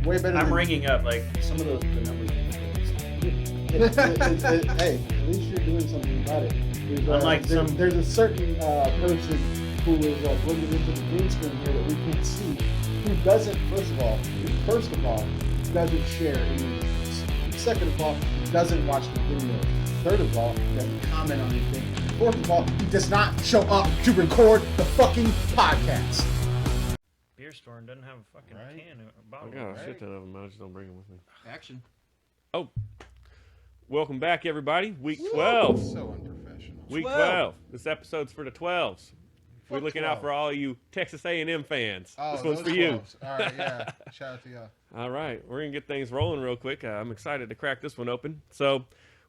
way better. I'm ringing up like some of the numbers. Hey, at least you're doing something about it. There's a certain person who is blended into the green screen here that we can see, who doesn't, first of all, doesn't share any news. Second of all, he doesn't watch the video. Third of all, he doesn't comment on anything. Fourth of all, he does not show up to record the fucking podcast. Beer store and doesn't have a fucking can or bottle. I got a shit ton of them. I just don't bring them with me. Action. Oh. Welcome back, everybody. Week 12. So unprofessional. Week 12. This episode's for the 12s. We're looking 12. out for all you Texas A&M fans. Oh, this one's for 12s. you. All right, yeah. Shout out to y'all. All right. We're going to get things rolling real quick. I'm excited to crack this one open. So,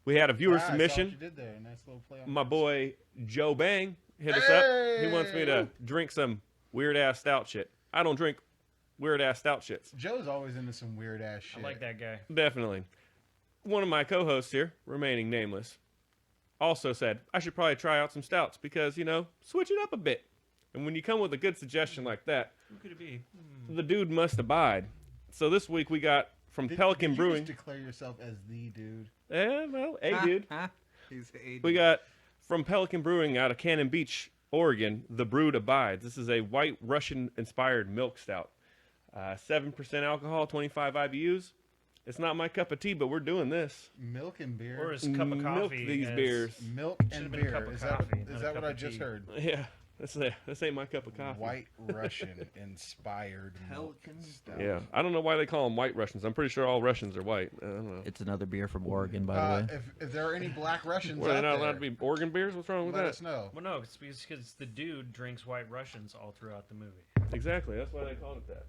we had a viewer submission. I saw what you did there. Nice little play on My words. boy Joe Bang hit us up. He wants me to drink some weird-ass stout shit. I don't drink weird-ass stout shits. Joe's always into some weird-ass shit. I like that guy. Definitely. One of my co-hosts here, remaining nameless, also said, I should probably try out some stouts because, switch it up a bit. And when you come with a good suggestion like that, Who could it be? the dude must abide. So this week we got from Pelican did Brewing. You just declare yourself as the dude. Dude. He's a dude. We got from Pelican Brewing out of Cannon Beach, Oregon, The Brood Abides. This is a white Russian-inspired milk stout. 7% alcohol, 25 IBUs. It's not my cup of tea, but we're doing this. Milk and beer. Or his cup of Milk coffee. these as- beers. Milk Should've and been a beer. cup of Is coffee, that not a what cup I of just tea. heard? Yeah, this ain't my cup of coffee. White Russian inspired milk Pelican. stout. Yeah, I don't know why they call them white Russians. I'm pretty sure all Russians are white. I don't know. It's another beer from Oregon, by the way. If there are any black Russians Were they out not there, allowed to be Oregon beers? What's wrong with let that? us know. Well, no, it's because the dude drinks White Russians all throughout the movie. Exactly, that's why they called it that.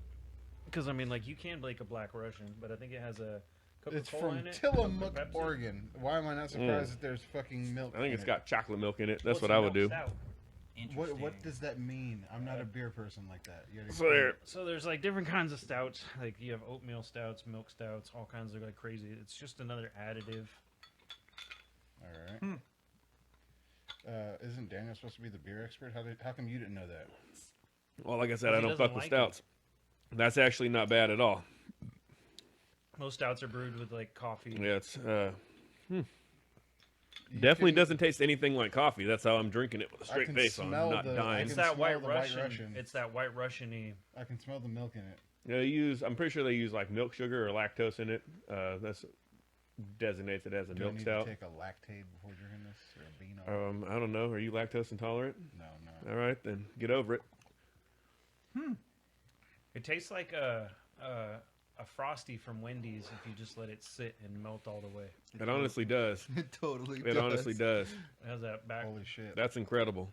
Because, you can make a Black Russian, but I think it has a It's Coca-Cola from in it. Tillamook, Pepsi. Oregon. Why am I not surprised that there's fucking milk? I think in it's it? got chocolate milk in it. That's Well, what it's I a would do. milk stout. Interesting. What does that mean? I'm not a beer person like that. You gotta So explain there. it. So there's different kinds of stouts. Like you have oatmeal stouts, milk stouts, all kinds of crazy. It's just another additive. All right. Isn't Daniel supposed to be the beer expert? How come you didn't know that? Well, like I said, Because I he don't doesn't fuck with like stouts. That's actually not bad at all. Most stouts are brewed with coffee. Yeah, it's You definitely can- doesn't taste anything like coffee. That's how I'm drinking it with a I straight can face on, smell not the- I dying. It's can that smell White the White Russian. Russian. It's that White Russian-y. I can smell the milk in it. Yeah, I'm pretty sure they use milk sugar or lactose in it. That's designates it as a Do I milk need stout. to take a lactate before drinking this? Or a bean oil? I don't know. Are you lactose intolerant? No. All right, then get over it. It tastes like a Frosty from Wendy's if you just let it sit and melt all the way. It honestly does. It totally It honestly does. It has that back. Holy shit. That's incredible.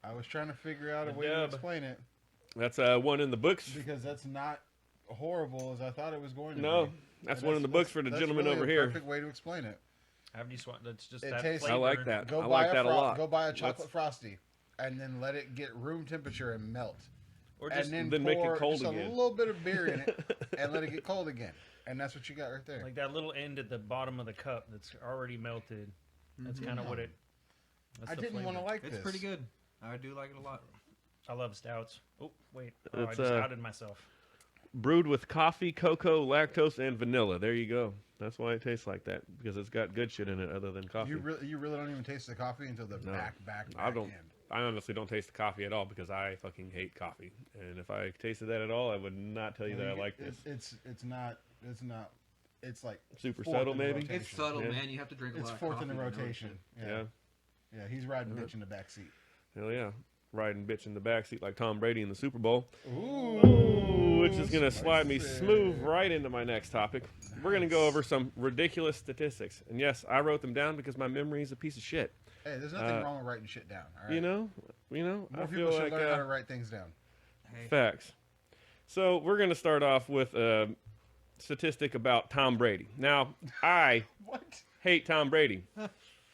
I was trying to figure out a The way to dub. explain it That's one in the books. because that's not horrible as I thought it was going to No, be. that's And one in the books for the that's gentleman really over a here. Perfect way to explain it. Have you swat? That's just It that tastes- flavor. I like that. Go I buy like that a lot. Go buy a chocolate Let's- frosty, and then let it get room temperature and melt. Or just And then make it pour cold just again. a little bit of beer in it, and let it get cold again. And that's what you got right there. like that little end at the bottom of the cup that's already melted. That's kind of what it. That's I the didn't want to flavor. like It's this. pretty good. I do like it a lot. I love stouts. Oh wait, I It's, just outed myself. Brewed with coffee, cocoa, lactose, and vanilla. There you go. That's why it tastes like that, because it's got good shit in it other than coffee. You really don't even taste the coffee until the No. back I don't. end. I honestly don't taste the coffee at all because I fucking hate coffee. And if I tasted that at all, I would not tell you that I like this. It's not. It's like Super fourth subtle, in the maybe? rotation. It's subtle, Yeah. man. You have to drink a It's lot of fourth coffee in the to know rotation. it. Yeah. Yeah, he's riding bitch in the back seat. Hell yeah. Riding bitch in the backseat like Tom Brady in the Super Bowl. Ooh, Which is going to slide me spicy. smooth right into my next topic. We're going to go over some ridiculous statistics. And yes, I wrote them down because my memory is a piece of shit. Hey, there's nothing wrong with writing shit down. All right? You know, more I people feel should like learn how to write things down. Hey, facts. So we're going to start off with a statistic about Tom Brady. Now, I What? hate Tom Brady.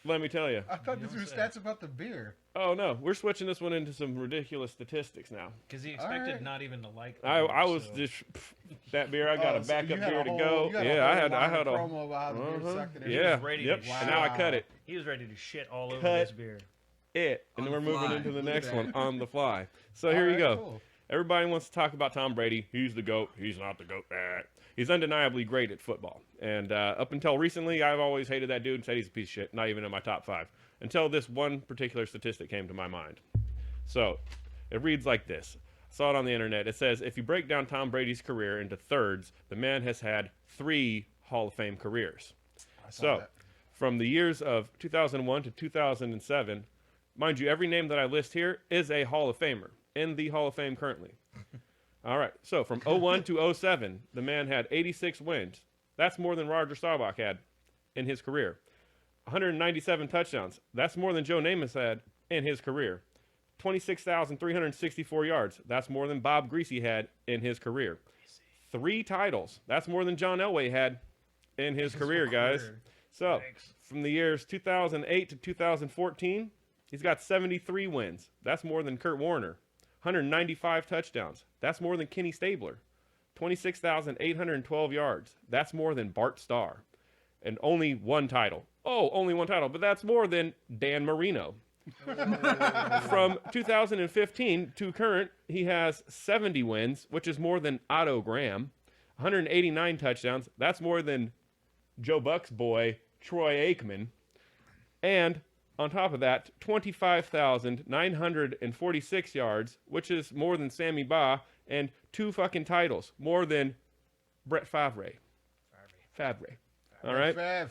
Let me tell you. I thought these don't were say. stats about the beer. Oh no, we're switching this one into some ridiculous statistics now. Because he expected Alright. not even to like. the I beer, was so- just that beer. I got a so backup you had beer a to whole- go. you had a Yeah, I whole had line of a promo about how the beer sucked and everything. yeah, was ready to yep. wow. And now I cut it. He was ready to shit all over Cut. this beer. And On then the we're moving fly. into the Look at next that. one on the fly. So here you Alright, go. cool. Everybody wants to talk about Tom Brady. He's the GOAT. He's not the GOAT. He's undeniably great at football. And up until recently, I've always hated that dude and said he's a piece of shit, not even in my top 5. Until this one particular statistic came to my mind. So it reads like this. I saw it on the internet. It says, if you break down Tom Brady's career into thirds, the man has had 3 Hall of Fame careers. So from the years of 2001 to 2007, mind you, every name that I list here is a Hall of Famer in the Hall of Fame currently. All right. So from 01 to 07, the man had 86 wins. That's more than Roger Staubach had in his career. 197 touchdowns. That's more than Joe Namath had in his career. 26,364 yards. That's more than Bob Greasy had in his career. 3 titles. That's more than John Elway had in his career, guys. So from the years 2008 to 2014, he's got 73 wins. That's more than Kurt Warner. 195 touchdowns. That's more than Kenny Stabler. 26,812 yards. That's more than Bart Starr. And only 1 title. Oh, only 1 title. But that's more than Dan Marino. From 2015 to current, he has 70 wins, which is more than Otto Graham. 189 touchdowns. That's more than Joe Buck's boy, Troy Aikman. And on top of that, 25,946 yards, which is more than Sammy Baugh, and 2 fucking titles, more than Brett Favre. Favre. All right? Fav.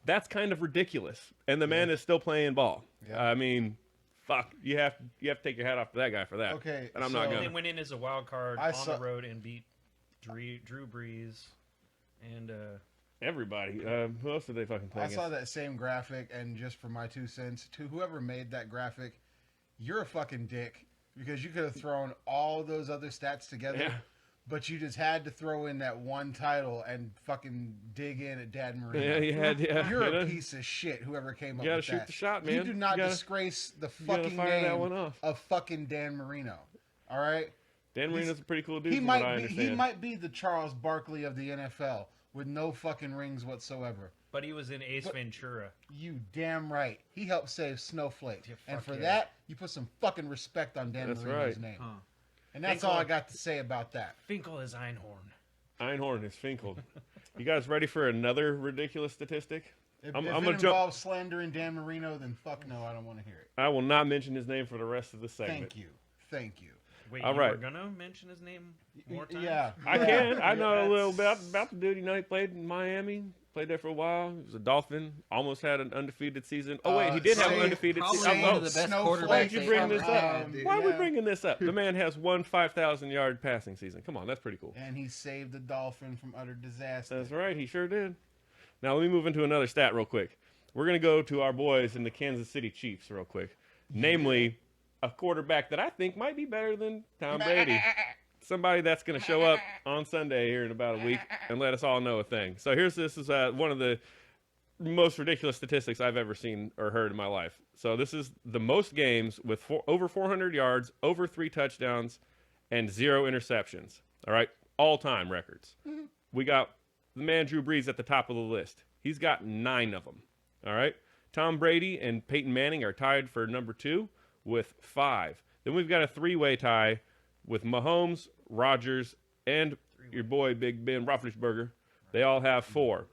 That's kind of ridiculous. And the man is still playing ball. Yeah. I mean, fuck. You have to take your hat off to that guy for that. Okay. And I'm not going They to. went in as a wild card the road and beat Drew Brees and everybody. Who else did they fucking play I against? saw that same graphic, and just for my 2 cents, to whoever made that graphic, you're a fucking dick, because you could have thrown all those other stats together, but you just had to throw in that 1 title and fucking dig in at Dan Marino. Yeah, you had. Yeah, you're a piece of shit, whoever came up with that. You gotta shoot the shot, man. You do not disgrace the fucking name of fucking Dan Marino. All right? Dan Marino's a pretty cool dude, He from what I might understand. he might be the Charles Barkley of the NFL with no fucking rings whatsoever. But he was in Ace Ventura. You damn right. He helped save Snowflake. And for that, you put some fucking respect on Dan Marino's name. Huh. And that's all I got to say about that. Finkel is Einhorn. Einhorn is Finkel. You guys ready for another ridiculous statistic? If I'm it gonna involves slandering Dan Marino, then fuck no, I don't want to hear it. I will not mention his name for the rest of the segment. Thank you. Wait, all you right. were going to mention his name more times? Yeah. I can. I know a little bit about the dude. You know, he played in Miami. Played there for a while. He was a Dolphin. Almost had an undefeated season. Oh, wait, he did have an undefeated season. One of the best quarterbacks. Why did you bring this up? Dude. Why are we bringing this up? The man has 1 5,000-yard passing season. Come on, that's pretty cool. And he saved the Dolphin from utter disaster. That's right. He sure did. Now, let me move into another stat real quick. We're going to go to our boys in the Kansas City Chiefs real quick. Namely, a quarterback that I think might be better than Tom Brady. Somebody that's going to show up on Sunday here in about a week and let us all know a thing. So this is one of the most ridiculous statistics I've ever seen or heard in my life. So this is the most games with over 400 yards, over 3 touchdowns, and 0 interceptions. All right? All-time records. Mm-hmm. We got the man Drew Brees at the top of the list. He's got 9 of them. All right? Tom Brady and Peyton Manning are tied for number 2 with 5. Then we've got a 3-way tie with Mahomes, Rodgers, and your boy Big Ben Roethlisberger. They all have 4.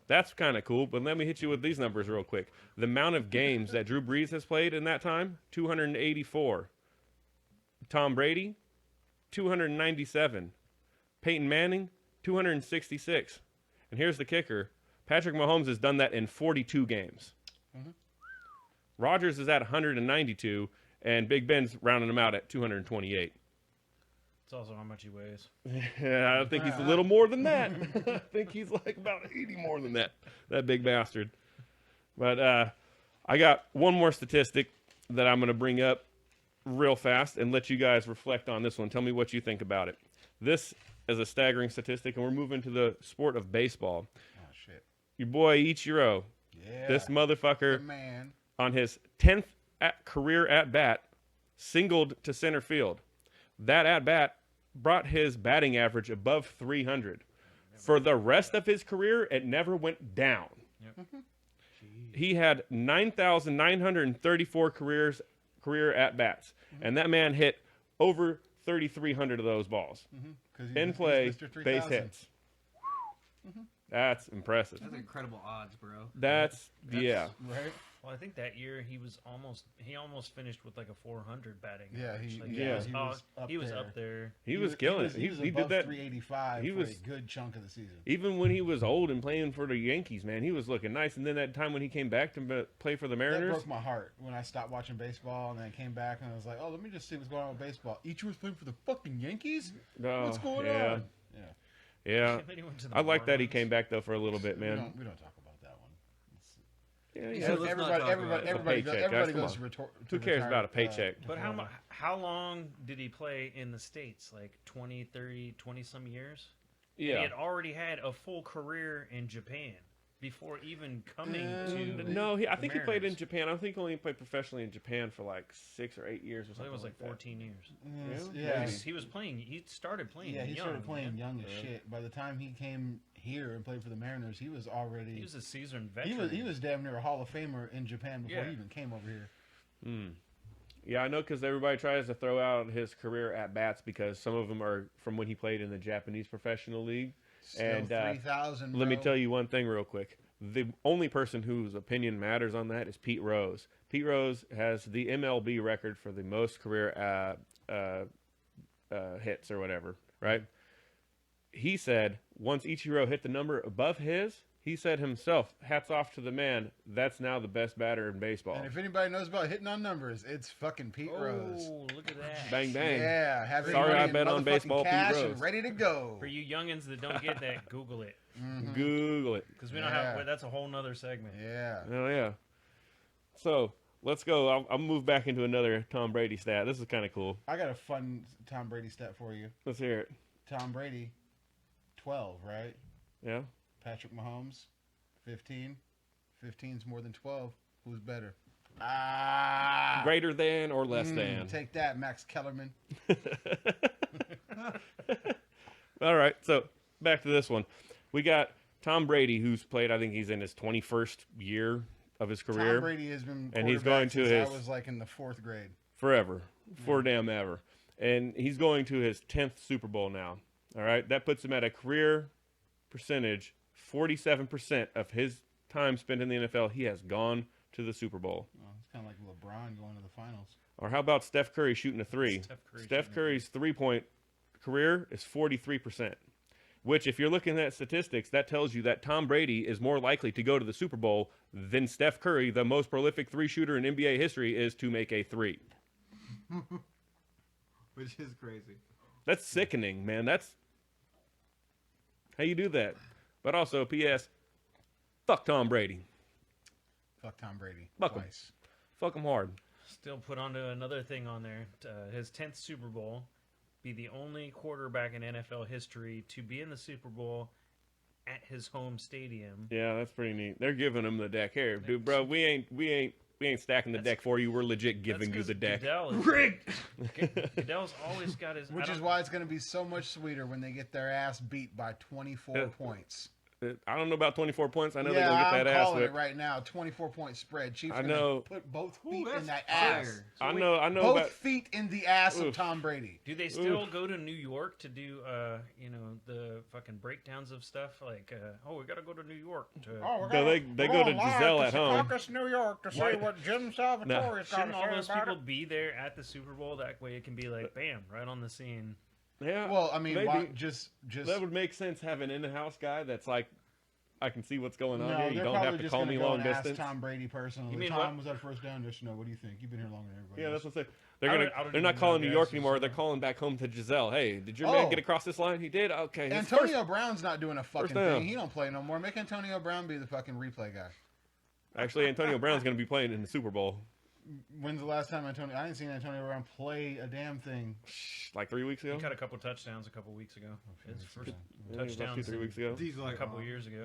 That's kind of cool, but let me hit you with these numbers real quick. The amount of games that Drew Brees has played in that time, 284. Tom Brady, 297. Peyton Manning, 266. And here's the kicker. Patrick Mahomes has done that in 42 games. Mm-hmm. Rodgers is at 192, and Big Ben's rounding him out at 228. It's also how much he weighs. Yeah, I think he's a little more than that. I think he's like about 80 more than that big bastard. But I got one more statistic that I'm going to bring up real fast and let you guys reflect on this one. Tell me what you think about it. This is a staggering statistic, and we're moving to the sport of baseball. Oh, shit. Your boy Ichiro. Yeah. This motherfucker, man, on his 10th career at-bat, singled to center field. That at-bat brought his batting average above 300. For the rest of his career, it never went down. Yep. He had 9,934 career at-bats, and that man hit over 3,300 of those balls. Mm-hmm. In play, base hits. That's impressive. That's incredible odds, bro. That's yeah. Right? Well, I think that year he almost finished with like a 400 batting. Yeah, average. he was up there. He was killing it. He was He above did that. 385 he for was- a good chunk of the season. Even when he was old and playing for the Yankees, man, he was looking nice. And then that time when he came back to play for the That Mariners, broke my heart when I stopped watching baseball and then came back and I was like, oh, let me just see what's going on with baseball. Ichiro's playing for the fucking Yankees? What's going on? Yeah, And then he went to the I like that he Marlins. came back though for a little bit, man. We don't talk about that one. Yeah, Yeah, yeah. let's not Everybody, talk everybody, about it. everybody, It's a goes, paycheck, everybody guys, goes come to Who cares about a paycheck? But how long did he play in the States? Like 20, 30, 20-some years? And Yeah. he had already had a full career in Japan before even coming to. No, I think he played in Mariners. Japan. I think he only played professionally in Japan for like 6 or 8 years or I think something. it was like that. 14 years. Yeah. He was playing. He started playing. Yeah, he young, started playing man. young as shit. By the time he came here and played for the Mariners, he was already He was a seasoned veteran. he was damn near a Hall of Famer in Japan before Yeah. he even came over here. Yeah, I know because everybody tries to throw out his career at bats because some of them are from when he played in the Japanese professional league. Still And 3,000. let me tell you one thing real quick. The only person whose opinion matters on that is Pete Rose. Pete Rose has the MLB record for the most career hits or whatever, right? He said once Ichiro hit the number above his, he said himself, hats off to the man, that's now the best batter in baseball. And if anybody knows about hitting on numbers, it's fucking Pete Rose. Oh, look at that! Bang, bang. Yeah, have Sorry, your money I in bet on motherfucking baseball, Pete cash Rose. and ready to go. For you youngins that don't get that, Google it Google it. because we don't Yeah. have. That's a whole nother segment. Yeah. Oh, yeah. So, let's go. I'll move back into another Tom Brady stat. This is kind of cool. I got a fun Tom Brady stat for you. Let's hear it. Tom Brady, 12, right? Yeah? Patrick Mahomes, 15. 15's more than 12. Who's better? Greater than or less than? Take that, Max Kellerman. All right, so back to this one. We got Tom Brady, who's played, I think he's in his 21st year of his career. Tom Brady has been And he's going to since his- I was like in the 4th grade. Forever. For damn ever. And he's going to his 10th Super Bowl now. All right, that puts him at a career percentage, 47% of his time spent in the NFL, he has gone to the Super Bowl. Oh, it's kind of like LeBron going to the finals. Or how about Steph Curry shooting a three? Steph Curry's three-point career is 43%, which if you're looking at statistics, that tells you that Tom Brady is more likely to go to the Super Bowl than Steph Curry, the most prolific three-shooter in NBA history, is to make a three. Which is crazy. That's sickening, man. That's how you do that. But also, P.S., fuck Tom Brady. Fuck Tom Brady. Fuck him. Twice. Fuck him hard. Still put onto another thing on there. His 10th Super Bowl, be the only quarterback in NFL history to be in the Super Bowl at his home stadium. Yeah, that's pretty neat. They're giving him the deck here, dude, bro. We ain't stacking the deck for you. We're legit giving you the deck. Goodell's always got his. Which is why it's going to be so much sweeter when they get their ass beat by 24 points. I don't know about 24 points. I know Yeah, they're gonna I'm get that ass calling it whipped. right now. 24-point spread. Chiefs I gonna know. put both feet Ooh, in that that's ass. fire. I know Both about. feet in the ass of Oof. Tom Brady. Do they still go to New York to do, the fucking breakdowns of stuff? Like, we got to go to New York to. They go to Giselle at home. New York to see what Jim Salvatore's Shouldn't all those people be there at the Super Bowl? That way it can be like, bam, right on the scene. Yeah. Well, I mean, maybe. why, just That would make sense. Have an in-house guy that's like, I can see what's going on no, here. You they're don't probably have to just call gonna me go long and ask distance. Tom Brady personally. You mean Tom, what? was that first down? Yes, no. What do you think? You've been here longer than everybody. Yeah, else. that's what I'm saying. They're not calling New York anymore. They're calling back home to Giselle. Hey, did your man get across this line? He did. Okay. his Antonio Brown's not doing a fucking down. thing. He don't play no more. Make Antonio Brown be the fucking replay guy. Actually, Antonio Brown's going to be playing in the Super Bowl. When's the last time I didn't see Antonio Brown play a damn thing? Like 3 weeks ago. He got a couple touchdowns a couple weeks ago. His first Yeah, about touchdown 2-3 weeks ago. He's a like, couple years ago.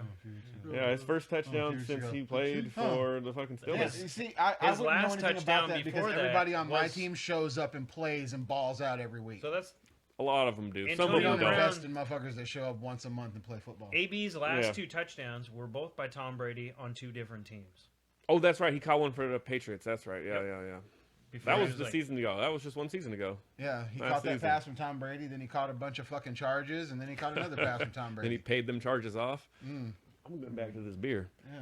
Yeah, his first touchdown years since ago. he played for the fucking Yeah, Steelers. you see, I his wouldn't know last anything about touchdown that because before that everybody on my was- team shows up and plays and balls out every week. So that's A lot of them do. Some of Antonio We them don't don't. Brown- invest in motherfuckers that show up once a month and play football. AB's last Yeah. 2 touchdowns were both by Tom Brady on 2 different teams. Oh, that's right. He caught one for the Patriots. That's right. Yeah, yeah, yeah. Before That he was the like, season ago. That was just one season ago. Yeah, he Last caught that season. pass from Tom Brady. Then he caught a bunch of fucking charges, and then he caught another pass from Tom Then he Brady. paid them charges off. Mm. I'm going back to this beer. Yeah.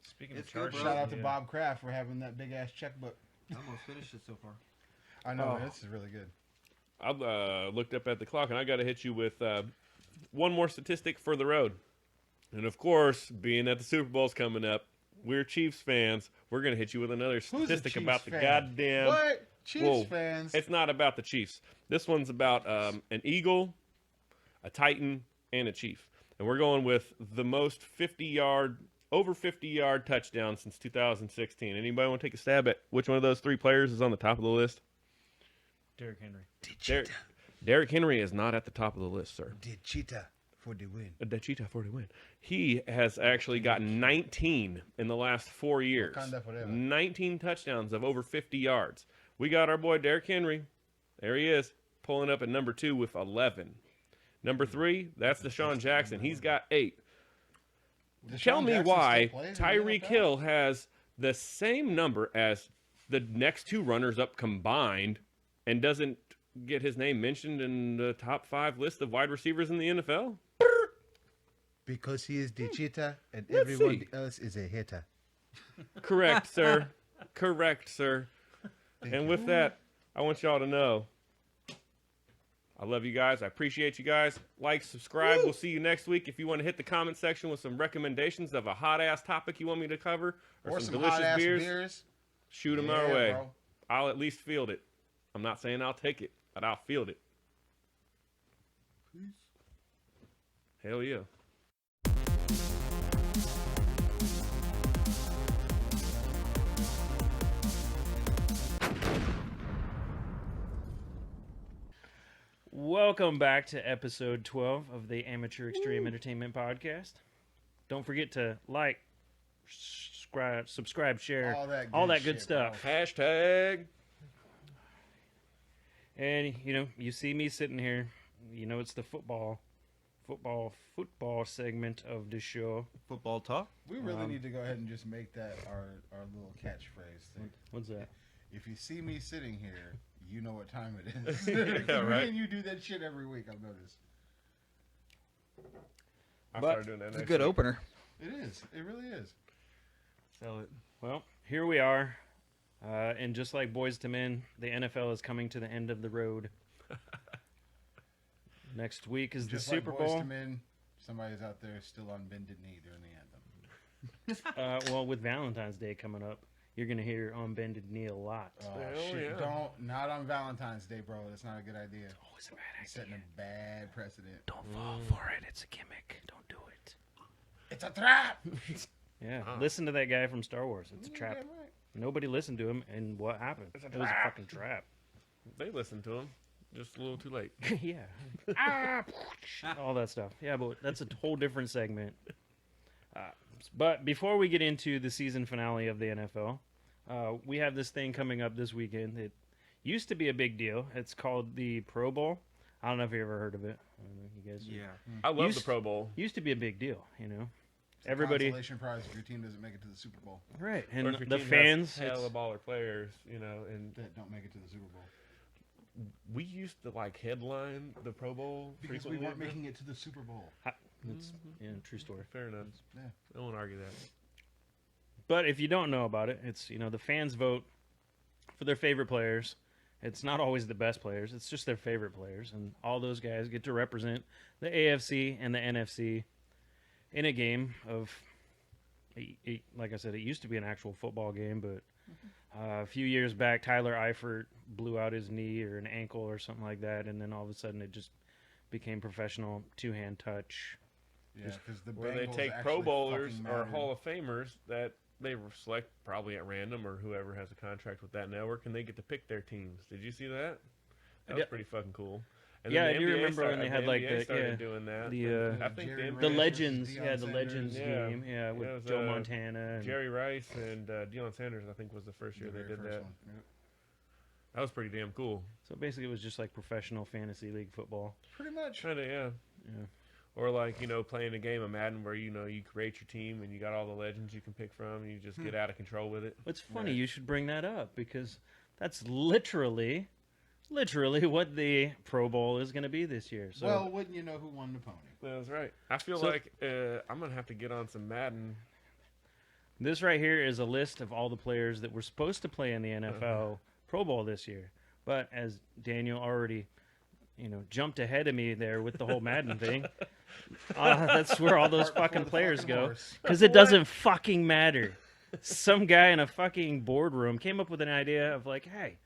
Speaking It's of good, charges, bro. Shout out to yeah. Bob Kraft for having that big ass checkbook. I almost finished it so far. I know Oh. this is really good. I looked up at the clock, and I got to hit you with one more statistic for the road. And, of course, being that the Super Bowl's coming up, we're Chiefs fans. We're going to hit you with another Who's a statistic Chiefs about the fan? goddamn... What? Chiefs Whoa. fans? It's not about the Chiefs. This one's about an Eagle, a Titan, and a Chief. And we're going with the most over 50-yard touchdown since 2016. Anybody want to take a stab at which one of those three players is on the top of the list? Derrick Henry. Derrick Henry is not at the top of the list, sir. Did cheetah for the win. The Cheetah for the win. He has actually gotten 19 in the last 4 years. Wakanda forever. 19 touchdowns of over 50 yards. We got our boy Derrick Henry. There he is, pulling up at number 2 with 11. Number 3, that's Deshaun Jackson. He's got 8. Tell me why Tyreek Hill has the same number as the next 2 runners up combined and doesn't get his name mentioned in the top 5 list of wide receivers in the NFL? Because he is the cheetah and Let's everyone see. else is a hater. Correct, sir. Correct, sir. Thank And you. with that, I want y'all to know I love you guys. I appreciate you guys. Like, subscribe. We'll see you next week. If you want to hit the comment section with some recommendations of a hot-ass topic you want me to cover or some delicious hot-ass beers, shoot them our Yeah, way. bro. I'll at least field it. I'm not saying I'll take it, but I'll field it. Hell yeah. Welcome back to episode 12 of the Amateur Extreme Entertainment Podcast. Don't forget to like, subscribe, share, All that good shit, stuff. bro. Hashtag. And you see me sitting here. It's the football segment of the show. Football talk. We really need to go ahead and just make that our little catchphrase thing. What's that? If you see me sitting here, you know what time it is. Yeah, right. Me and you do that shit every week, I've noticed. I But started doing that It's a next good week. opener. It is. It really is. Sell it. Well, here we are. And just like Boys to Men, the NFL is coming to the end of the road. Next week is Just the Super like Boyz Bowl. II Men, somebody's out there still on bended knee during the anthem. Well, with Valentine's Day coming up, you're going to hear On Bended Knee a lot. Oh, Hell shit. yeah. Not on Valentine's Day, bro. That's not a good idea. Always a bad You're setting a bad precedent. Don't fall for it. It's a gimmick. Don't do it. It's a trap! Yeah, listen to that guy from Star Wars. It's a trap. Damn right. Nobody listened to him, and what happened? It's a It was a trap. fucking trap. They listened to him. Just a little too late. Yeah. All that stuff. Yeah, but that's a whole different segment. But before we get into the season finale of the NFL, we have this thing coming up this weekend. It used to be a big deal. It's called the Pro Bowl. I don't know if you ever heard of it. I don't know if you guys. Yeah. I love Used- the Pro Bowl. Used to be a big deal, It's a Everybody. consolation prize if your team doesn't make it to the Super Bowl. Right, Or and if your the team has fans. hell it's- of baller players, and That don't make it to the Super Bowl. we used to headline the Pro Bowl Because we frequently. weren't making it to the Super Bowl. It's yeah, true story. Fair enough. Yeah. I won't argue that. But if you don't know about it, it's the fans vote for their favorite players. It's not always the best players. It's just their favorite players, and all those guys get to represent the AFC and the NFC in a game of. Like I said, it used to be an actual football game, but a few years back, Tyler Eifert blew out his knee or an ankle or something like that, and then all of a sudden it just became professional two-hand touch. Yeah, because the Where they Bengals take actually Pro Bowlers fucking or mattered. Hall of Famers that they select probably at random or whoever has a contract with that network, and they get to pick their teams. Did you see that? That was Yeah. pretty fucking cool. And Yeah, then I the do NBA remember when they had, NBA started doing that. I think Jerry the The Rice versus Legends, Deion yeah, the Sanders. Legends Yeah. game, yeah, with Yeah, it was, Joe Montana. And, Jerry Rice and Deion Sanders, I think, was the first year The they very did first that. one. Yep. That was pretty damn cool. So basically, it was just like professional fantasy league football. Pretty much. Kind of, yeah. Yeah. Or playing a game of Madden where you create your team and you got all the legends you can pick from and you just get out of control with it. It's funny Right. you should bring that up because That's literally what the Pro Bowl is going to be this year. So, Well, wouldn't you know who won the pony? That's right. I feel So- like I'm gonna have to get on some Madden. this right here is a list of all the players that were supposed to play in the NFL Pro Bowl this year. But as Daniel already, jumped ahead of me there with the whole Madden thing, that's where all those Cart before fucking the players fucking go. horse. Because it doesn't fucking matter. Some guy in a fucking boardroom came up with an idea of like, hey,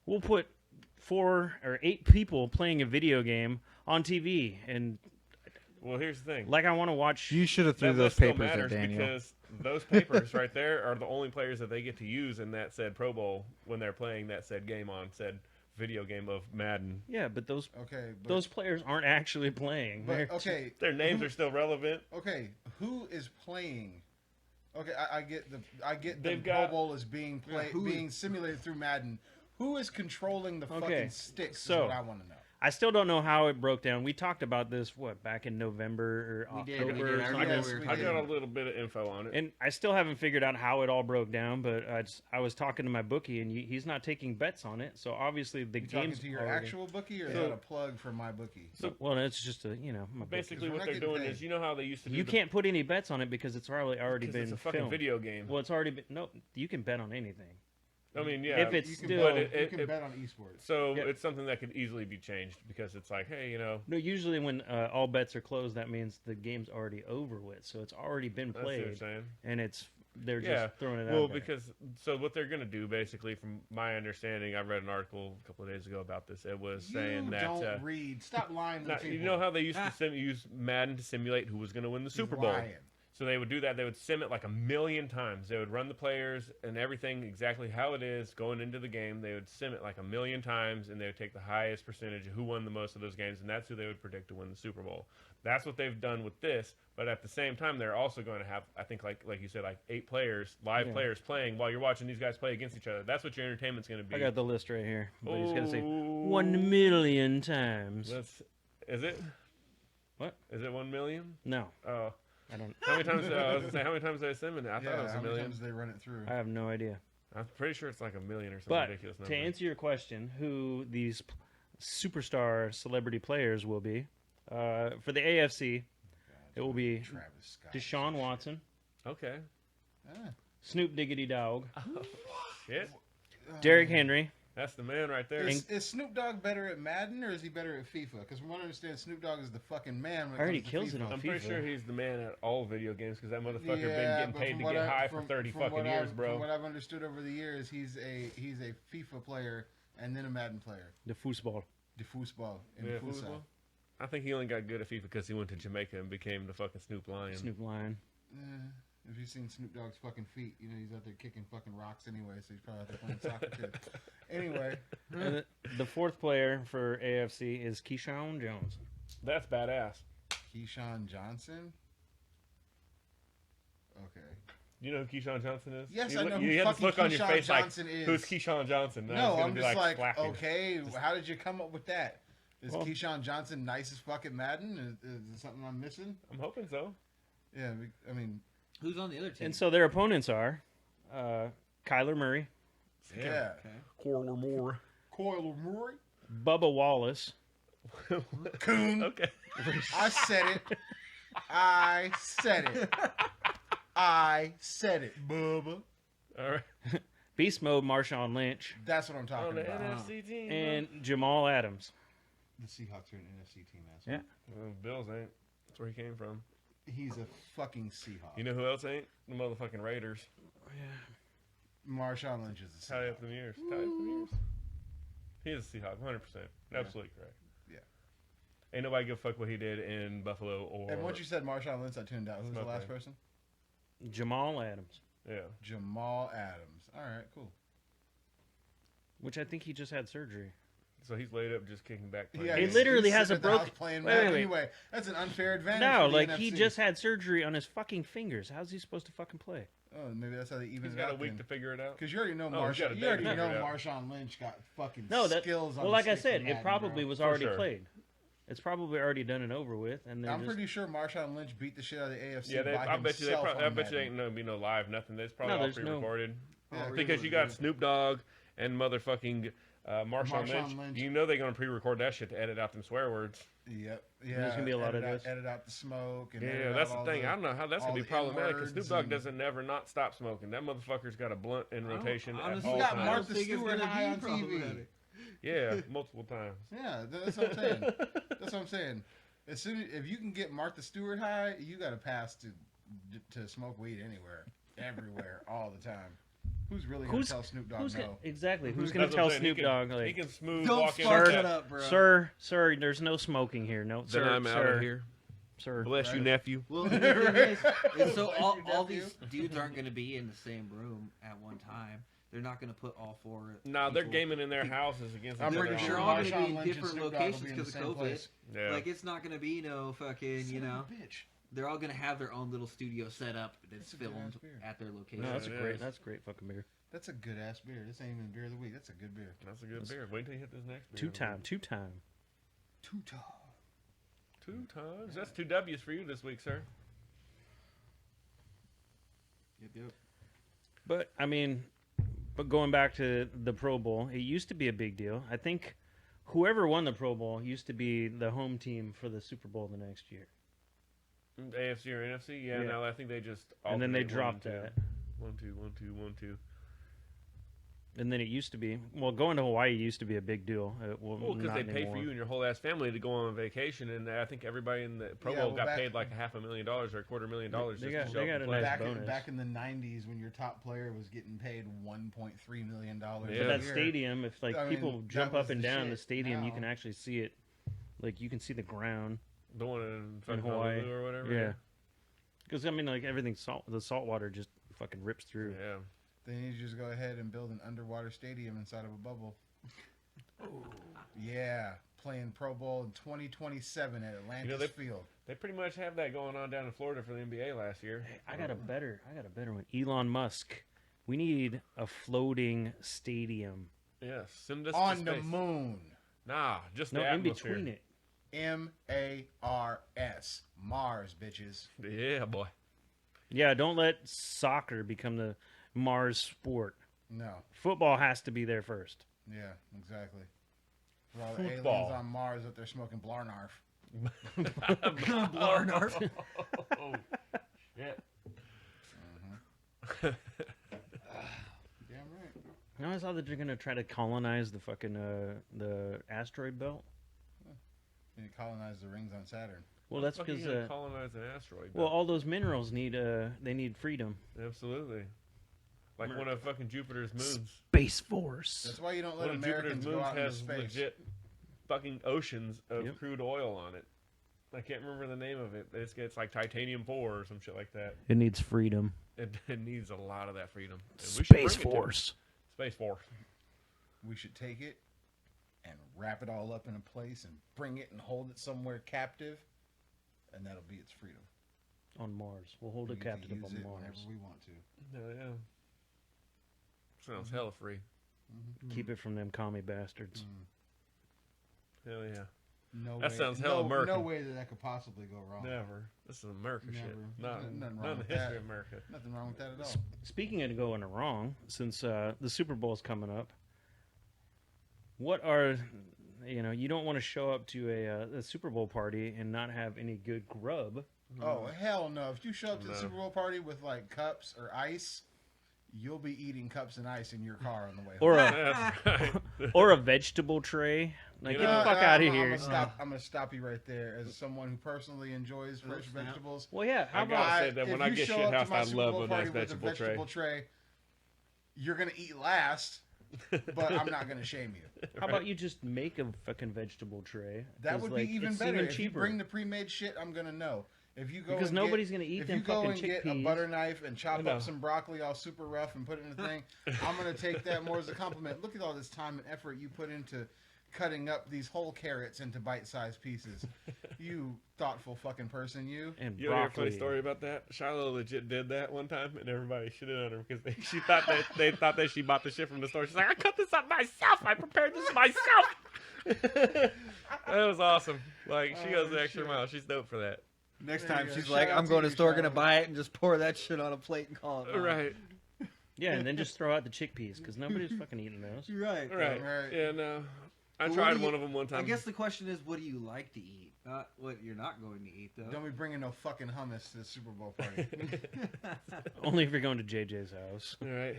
we'll put 4 or 8 people playing a video game on TV, and Well, here's the thing. like I want to watch. You should have threw That those list still papers at matters Daniel. because those papers right there are the only players that they get to use in that said Pro Bowl when they're playing that said game on said video game of Madden. Yeah, but those Okay, but, those players aren't actually playing. but They're- okay, Their names are still relevant. okay, who is playing? Okay, I get the They've Pro got- Bowl is being who- being simulated through Madden. Who is controlling the Okay, fucking sticks? so- is what I want to know. I still don't know how it broke down. We talked about this back in November or We did, October. we did. or I something. remember Yes, we were we I talking got a about little bit of info on it. And I still haven't figured out how it all broke down, but I was talking to my bookie, and he's not taking bets on it. So obviously the You talking game's to your already- actual bookie, or is So- that a plug for my bookie? Well, it's just my bookie. Basically, we're what not they're getting doing paid. is, you know how they used to do You can't put any bets on it because it's already 'cause been it's a fucking filmed. video game. Well, it's already been. No, you can bet on anything. I mean, yeah. if it's You can, still- bet, But you can bet on esports. So Yeah. it's something that could easily be changed because it's like, hey, No, usually when all bets are closed, that means the game's already over with. So it's already been that's what you're played, saying. and they're Yeah. just throwing it Well, out there. because so what they're going to do, basically, from my understanding, I read an article a couple of days ago about this. It was saying you that don't read. Stop lying to not- people. you know how they used to use Madden to simulate who was going to win the He's Super Bowl. lying. So they would do that. They would sim it like 1,000,000 times. They would run the players and everything exactly how it is going into the game. They would sim it like 1,000,000 times, and they would take the highest percentage of who won the most of those games, and that's who they would predict to win the Super Bowl. That's what they've done with this. But at the same time, they're also going to have, I think, like you said, like 8 players, live players playing while you're watching these guys play against each other. That's what your entertainment's going to be. I got the list right here. But he's got to say Oh. 1,000,000 times. Is it? What? Is it 1,000,000? No, Oh, I don't. how many times? I was gonna say how many times did I sim it? I thought it Yeah, was how a many million. times they run it through? I have no idea. I'm pretty sure it's like 1,000,000 or some But ridiculous to number. answer your question, who these superstar celebrity players will be for the AFC, it will be Travis Scott. Deshaun Watson, Okay. Ah. Snoop Diggity Dogg, Shit. Derrick Henry. That's the man right there. Is Snoop Dogg better at Madden or is he better at FIFA? Because from what I understand, Snoop Dogg is the fucking man. When it Already comes to kills it FIFA. on I'm pretty FIFA. sure he's the man at all video games because that motherfucker Yeah, been getting but paid from to what get high for from- 30 from fucking what years, From bro. what I've understood over the years, he's a FIFA player and then a Madden player. The foosball. The foosball in Yeah, futsal. football. I think he only got good at FIFA because he went to Jamaica and became the fucking Snoop Lion. Snoop Lion. If you've seen Snoop Dogg's fucking feet, you know he's out there kicking fucking rocks anyway, so he's probably out there playing soccer too. Anyway, And the fourth player for AFC is Keyshawn Jones. That's badass. Keyshawn Johnson. Okay. You know who Keyshawn Johnson is? Yes, you I know who You had this fucking look on your Keyshawn face Johnson like, is. who's Keyshawn Johnson? And I was No, gonna I'm be just like, slapping. okay, how did you come up with that? Is Well- Keyshawn Johnson nice as fucking Madden? Is it something I'm missing? I'm hoping so. Yeah, I mean, Who's on the other team? And so their opponents are Kyler Murray, yeah. Okay. Corler Moore. Coyle Murray. Bubba Wallace, Coon. Okay. I said it. I said it. I said it, Bubba. All right. Beast Mode Marshawn Lynch, That's what I'm On talking the about. NFC team. and Jamal Adams. The Seahawks are an NFC team, asshole. Yeah. Well, Bills ain't. That's where he came from. He's a fucking Seahawk. You know who else ain't? The motherfucking Raiders. Marshawn Lynch is a Tally Seahawk. up them years. Tally up them years. He is a Seahawk, 100%. Absolutely correct. Yeah. Ain't nobody give a fuck what he did in Buffalo or. And once you said Marshawn Lynch, I tuned out. Who's the Smoke last man. person? Jamal Adams, Yeah. Jamal Adams. All right, cool. which I think he just had surgery. So he's laid up just kicking back. Yeah, He he's- literally he's has sitting a at the broken- house playing Wait, Madden wait. anyway. That's an unfair advantage. No, for the like NFC. he just had surgery on his fucking fingers. How's he supposed to fucking play? Oh, maybe that's how they even He's it got a out. week to figure it out. Because you already know Oh, he's got a Marshawn. day You already to know figure it out. Marshawn Lynch got fucking No, that skills. On well, the like I stick said, for it Madden, probably bro. was For already sure. played. It's probably already done and over with, and they're I'm just pretty sure Marshawn Lynch beat the shit out of the AFC. Yeah, by I bet you himself on I bet you Madden. ain't no live nothing. It's probably all there's no- pre-recorded. Yeah, Because you got Snoop Dogg and motherfucking Marshawn Lynch. You know they're gonna pre-record that shit to edit out them swear words. Yep. Yeah. There's gonna be a lot of this. Edit out the smoke. And Yeah, that's the thing. I don't know how that's gonna be problematic because Snoop Dogg and- doesn't never not stop smoking. That motherfucker's got a blunt in rotation at honestly, all got times. Martha Stewart high on TV. Yeah, multiple times. Yeah, that's what I'm saying. That's what I'm saying. As soon if you can get Martha Stewart high, you got to pass to smoke weed anywhere, everywhere, all the time. Who's really gonna tell Snoop Dogg no? Exactly. Who's That's gonna what tell I'm saying. Snoop Dogg He like, can smooth Don't walk in. spark with it that. up, bro. sir, there's no smoking here. No, Then sir, I'm out sir, of here. sir. Bless you, nephew. Well, and the thing is so Bless all your nephew. these dudes aren't going to be in the same room at one time. They're not going to put all four. Nah, they're people- gaming in their houses against I'm each pretty other. sure They're all gonna Marshawn be in Lynch and different Snoop Dogg will locations be in the 'cause of same COVID. place. Yeah. Like it's not going to be no fucking, Son of a bitch. They're all going to have their own little studio set up that's That's a good filmed ass beer. at their location. No, that's it great. is. That's great fucking beer. That's a good ass beer. This ain't even beer of the week. That's a good beer. That's a good beer. Wait till you hit this next beer. Two time. 2 times. 2 times. That's 2 W's for you this week, sir. Yep. But I mean, going back to the Pro Bowl, it used to be a big deal. I think whoever won the Pro Bowl used to be the home team for the Super Bowl the next year. AFC or NFC? Yeah, Yeah. no, I think they just. And then they alternate dropped 1 and that. 2. 1 2 1 2 1 2. And then it used to be, well, going to Hawaii used to be a big deal. Well, because they pay for you and your whole ass family to go on vacation, and I think everybody in the Pro Bowl got paid like $500,000 or $250,000 They just got- to show they got up and a play. nice Back bonus. back in the '90s, when your top player was getting paid $1.3 million. Yeah. But a that year. stadium, if like I mean, people that jump was up and the down the shit. stadium, you Now- can actually see it. Like you can see the ground. The one in fucking Hawaii. Honolulu or whatever. Yeah. Because I mean, like everything's salt. The salt water just fucking rips through. Yeah. They need to just go ahead and build an underwater stadium inside of a bubble. Yeah, playing Pro Bowl in 2027 at Atlantis Field. They pretty much have that going on down in Florida for the NBA last year. Hey, I got a better one. Elon Musk. We need a floating stadium. Yes. Send us On to the space. moon. Nah, just No, the in atmosphere. between it. MARS. Mars, bitches. Yeah, boy. Yeah, don't let soccer become the Mars sport. No. Football has to be there first. Yeah, exactly. For all the Football. aliens on Mars up there smoking Blarnarf. Blarnarf. Oh, shit. Damn right. Now I saw that you're gonna try to colonize the fucking the asteroid belt. You colonize the rings on Saturn. Well, that's Fuck, you because gonna colonize an asteroid. well, though? all those minerals need they need freedom. Absolutely. Like one of fucking Jupiter's moons. Space Force. That's why you don't let One of Jupiter's Americans go moons out into has space. legit fucking oceans of Yep. crude oil on it. I can't remember the name of it. It's like titanium 4 or some shit like that. It needs freedom. It needs a lot of that freedom. And we should Space bring it to it. Force. Space Force. We should take it and wrap it all up in a place and bring it and hold it somewhere captive, and that'll be its freedom. On Mars. We'll hold We it get to captive use on it Mars. whenever we want to. Hell yeah. Sounds hella free. Keep it from them commie bastards. Hell yeah. No That way, sounds hella American. No way that could possibly go wrong. Never. This is America shit. Never. Not, Nothing wrong not in the with history that. of America. Nothing wrong with that at all. Speaking of going wrong, since the Super Bowl is coming up, what are you don't want to show up to a Super Bowl party and not have any good grub. Oh hell no! If you show up to the No. Super Bowl party with like cups or ice, you'll be eating cups and ice in your car on the way home. Or a That's right. or a vegetable tray. Like, You get know, the fuck out of I'm here. gonna stop you right there. As someone who personally enjoys fresh snap. vegetables, Well, yeah. How I about gotta say that when if I you get show shit up to housed, my I Super love Bowl a nice party with vegetable tray. tray. You're gonna eat last, but I'm not gonna shame you. how about you just make a fucking vegetable tray? That 'Cause, would like, be even it's better. even If you cheaper. bring the pre-made shit, I'm gonna know. If you go Because and nobody's get, gonna eat if them you go fucking and get a chickpeas. butter knife and chop know. up some broccoli all super rough and put it in a thing, I'm gonna take that more as a compliment. Look at all this time and effort you put into cutting up these whole carrots into bite-sized pieces. You thoughtful fucking person, you. and You want to hear a funny broccoli. story about that? Shiloh legit did that one time, and everybody shitted on her because she thought that they thought that she bought the shit from the store. She's like, I cut this up myself. I prepared this myself. That was awesome. Like, she goes the extra mile. She's dope for that. Next There you time go. she's Shout like, out I'm to going to you, store, gonna Charlotte. buy it, and just pour that shit on a plate and call it. mine. Right. Yeah, and then just throw out the chickpeas because nobody's fucking eating those. You're right. Right. Right. Yeah, no. I Well, tried one of them one time. I guess the question is, what do you like to eat? Not what you're not going to eat, though. Don't be bringing no fucking hummus to the Super Bowl party. Only if you're going to JJ's house. All right.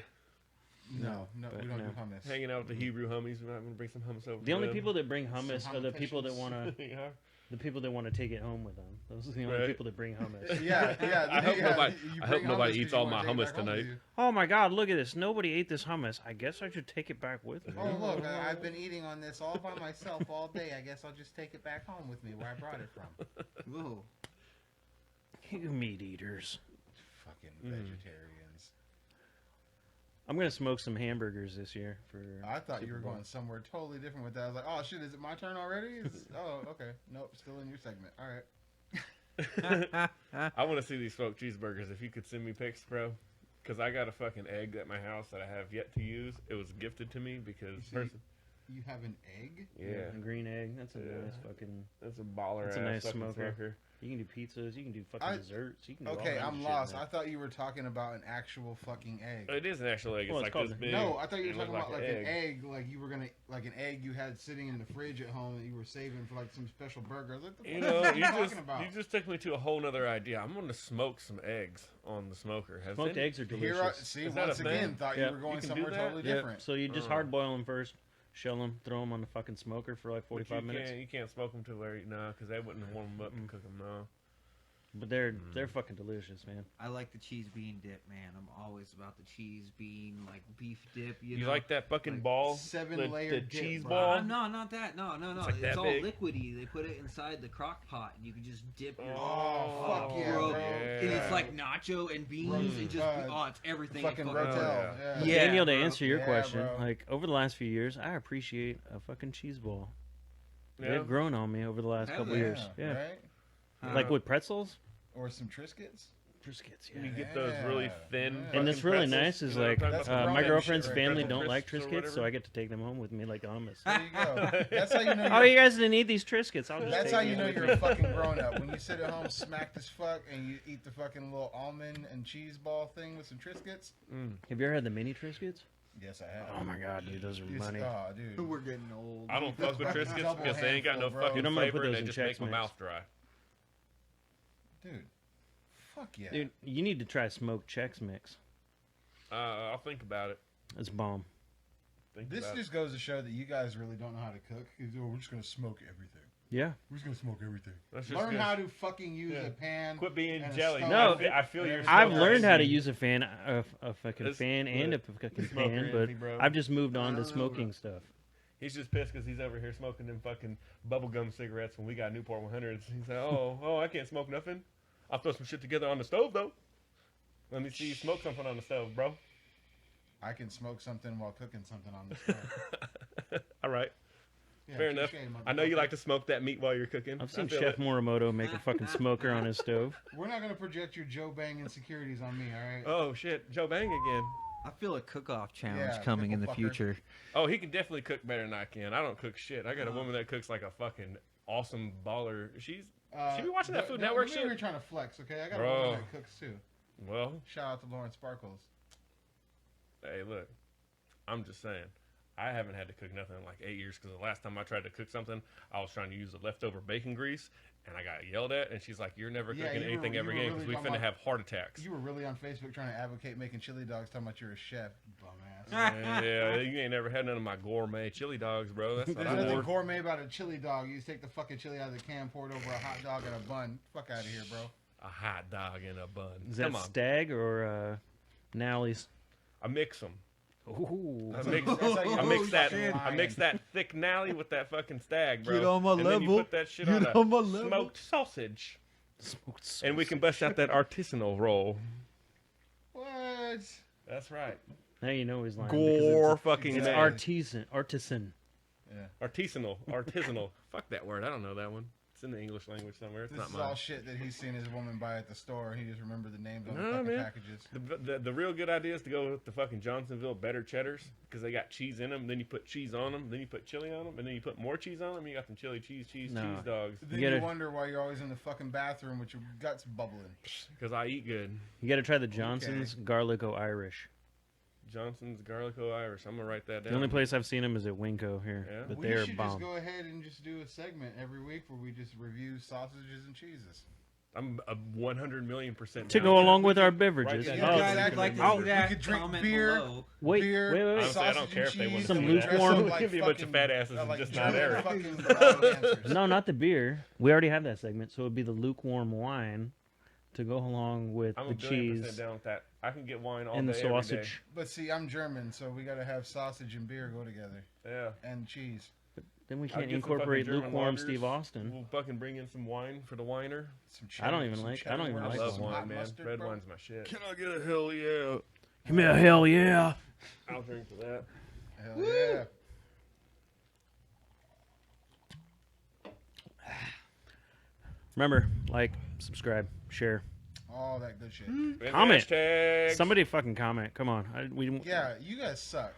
No, But we don't no. do hummus. Hanging out with the Hebrew homies. We're not going to bring some hummus over. The for only them. people that bring hummus Some are the people that hummus want to. Yeah. The people that want to take it home with them. Those are the only Right. people that bring hummus. Yeah. I hope nobody- you I bring hope nobody hummus eats 'cause you all wanna my take it hummus back home tonight. with you. Oh my God! Look at this. Nobody ate this hummus. I guess I should take it back with me. Oh look, I've been eating on this all by myself all day. I guess I'll just take it back home with me where I brought it from. Whoa. You meat eaters. Fucking vegetarians. I'm gonna smoke some hamburgers this year for. I thought you Super were Bowl. going somewhere totally different with that. I was like, oh shit, is it my turn already? Oh, okay. Nope, still in your segment. All right. I want to see these smoked cheeseburgers. If you could send me pics, bro. Because I got a fucking egg at my house that I have yet to use. It was gifted to me because You have an egg? yeah, A green egg. That's a Yeah. nice fucking. that's a baller. That's a ass nice fucking smoker. You can do pizzas. You can do fucking I- desserts. You can do all Okay, kinds of I'm shit lost. in I there. thought you were talking about an actual fucking egg. It is an actual egg. It's Well, it's like called this a- big. No, I thought you were It talking looks about like an egg, like you were gonna like an egg you had sitting in the fridge at home that you were saving for like some special burger. What the You fuck know, are you you talking just about? you just took me to a whole nother idea. I'm going to smoke some eggs on the smoker. Have Smoked any- eggs are delicious. Here, see, Is that once a thing? again, thought Yep. you were going You can somewhere do that? totally Yep. different. So you just hard boil them first, shell them, throw them on the fucking smoker for like But 45 minutes. You can't smoke them to where because they wouldn't warm them up and cook them. No. But they're fucking delicious, man. I like the cheese bean dip, man. I'm always about the cheese bean, like beef dip. You You know? like that fucking like ball? seven-layer the dip, cheese bro. ball? No, not that. No. It's like that all big? liquidy. They put it inside the crock pot, and you can just dip your. Oh, fuck yeah, bro. bro. And it's like nacho and beans and just it's everything. Fucking It Rotel. yeah. Yeah. Daniel, to bro. answer your Yeah, question, bro. like over the last few years, I appreciate a fucking cheese ball. Yeah. They've grown on me over the last Hell couple yeah. years. Yeah, Right? like with pretzels, Or some Triscuits. briskets. You Yeah. get those really thin. Yeah. And fucking that's really pretzels, nice. Is you know what like I'm talking That's about? grown my man girlfriend's shit right family there. don't like Triscuits or Triscuits, so whatever. I get to take them home with me like hummus. There you go. That's how you know. Oh, You're, you guys didn't eat these Triscuits. I'll just that's take how them you know with you're me. a fucking grown up when you sit at home smacked as fuck and you eat the fucking little almond and cheese ball thing with some Triscuits. Have you ever had the mini Triscuits? Yes, I have. Oh my god, dude, those are money. Oh, dude. We're getting old. I don't fuck with That's Triscuits double because they ain't got no handful, bro. fucking Dude, I'm gonna put flavor and those they in just make Chex my Mix. mouth dry. Dude. Fuck yeah. Dude, you need to try smoked Chex Mix. I'll think about it. It's bomb. Think This about just goes to show that you guys really don't know how to cook. We're just gonna smoke everything. Yeah. We're just gonna smoke everything. That's just Learn good. how to fucking use Yeah. a pan. Quit being and a jelly. stove. No, I feel your. I've smoker learned how to envy. use a fan, a fucking This- fan, and a look, fucking smoker pan, but envy, bro. I've just moved on I to don't know, smoking stuff. He's just pissed because he's over here smoking them fucking bubblegum cigarettes when we got Newport 100s. He's like, oh, I can't smoke nothing. I'll throw some shit together on the stove, though. Let me see you smoke something on the stove, bro. I can smoke something while cooking something on the stove. All right. Yeah, Fair enough. touche, I know you motherfucker. like to smoke that meat while you're cooking. I've I seen feel Chef it. Morimoto make a fucking smoker on his stove. We're not gonna project your Joe Bang insecurities on me, all right? Oh, shit. Joe Bang again. I feel a cook-off challenge Yeah, coming in the pickle fucker. future. Oh, he can definitely cook better than I can. I don't cook shit. I got a woman that cooks like a fucking awesome baller. She be watching that Food Network You're shit? trying to flex, okay? I got a Bro. woman that cooks too. Well, Shout out to Lauren Sparkles. hey, look. I'm just saying. I haven't had to cook nothing in like 8 years because the last time I tried to cook something, I was trying to use the leftover bacon grease, and I got yelled at, and she's like, "You're never Yeah, cooking you were- anything you ever were again really because we talking finna about- have heart attacks." You were really on Facebook trying to advocate making chili dogs, talking about you're a chef, bum ass. Yeah, you ain't never had none of my gourmet chili dogs, bro. That's what There's I'm nothing for. gourmet about a chili dog. You just take the fucking chili out of the can, pour it over a hot dog and a bun. Fuck out of here, bro. A hot dog and a bun. Is Come that on. Stag or Nally's? I mix them. Ooh. I mix, That's how you I mix that. shit. I mix that thick nally with that fucking stag, bro. Get on my and then you level. put that shit Get on on my a level. smoked sausage, Smoked and we can bust out that artisanal roll. What? That's right. Now you know he's lying. Gore because fucking it's man. artisan. Artisanal. Fuck that word. I don't know that one. It's in the English language somewhere. It's This not is mine. all shit that he's seen his woman buy at the store, and he just remembered the names on the No, fucking man. packages. The real good idea is to go with the fucking Johnsonville Better Cheddars because they got cheese in them. Then you put cheese on them. Then you put chili on them. And then you put more cheese on them. You got them chili cheese No. dogs. Then You you, gotta- wonder why you're always in the fucking bathroom with your guts bubbling. Because I eat good. You got to try the Johnson's Garlico Irish. Johnson's Garlico Irish. I'm gonna write that down. The only place I've seen them is at Winco here, Yeah. but We they're should bomb. just go ahead and just do a segment every week where we just review sausages and cheeses. I'm a 100,000,000% To down go with along that. with our Right, beverages. yeah, If Oh, you yeah, guys would like to we see that, could drink comment beer. below. Wait, Beer, wait. Honestly, I don't sausage care and if they want cheese, some and lukewarm. dress up We like could be a bunch of fucking- fat asses and like just German not air it. fucking ball dancers. No, not the beer. We already have that segment, so it would be the lukewarm wine to go along with I'm the a billion % cheese down with that. I can get wine all and the day, every day. sausage. But see, I'm German, so we gotta have sausage and beer go together, Yeah. and cheese. Then we I'll can't get some incorporate fucking German lukewarm lagers. Steve Austin. We'll fucking bring in some wine for the winer. Some I don't even some like- I cheddar don't even I whips, like love some wine, hot man. mustard, Red bro. wine's my shit. Can I get a hell yeah? Give me a hell yeah. I'll drink to that. Hell yeah. Remember, like, subscribe, share, All that good shit. And Comment. hashtags. somebody fucking comment. Come on, we Yeah, you guys suck.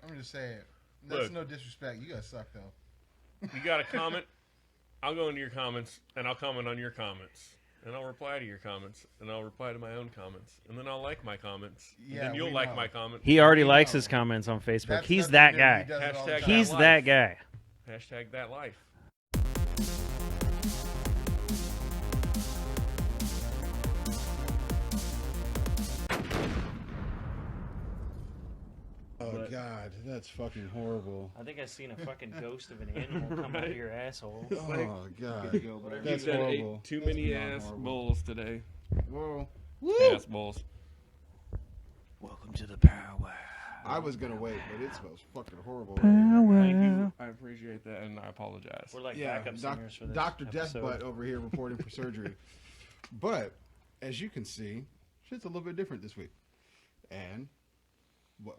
I'm just saying. That's Look. no disrespect. You guys suck though. You got a comment? I'll go into your comments and I'll comment on your comments. And I'll reply to your comments and I'll reply to my own comments. And then I'll like my comments. Yeah, and then you'll we like know. my comment. He already We likes know. his comments on Facebook. That's He's nothing that new. He guy. does it all the Hashtag time. He's life. that guy. Hashtag that life. Oh But- God, that's fucking horrible. I think I seen a fucking ghost of an animal come out of your asshole. Oh God, That's that's ate horrible. too That's many beyond ass horrible. bowls today. Whoa. Ass bowls. Welcome to the Powow. I was gonna wait, but it smells fucking horrible. Thank you. I appreciate that and I apologize. We're like Yeah, backup singers for this Dr. episode. Deathbutt over here reporting for surgery. But as you can see, shit's a little bit different this week. And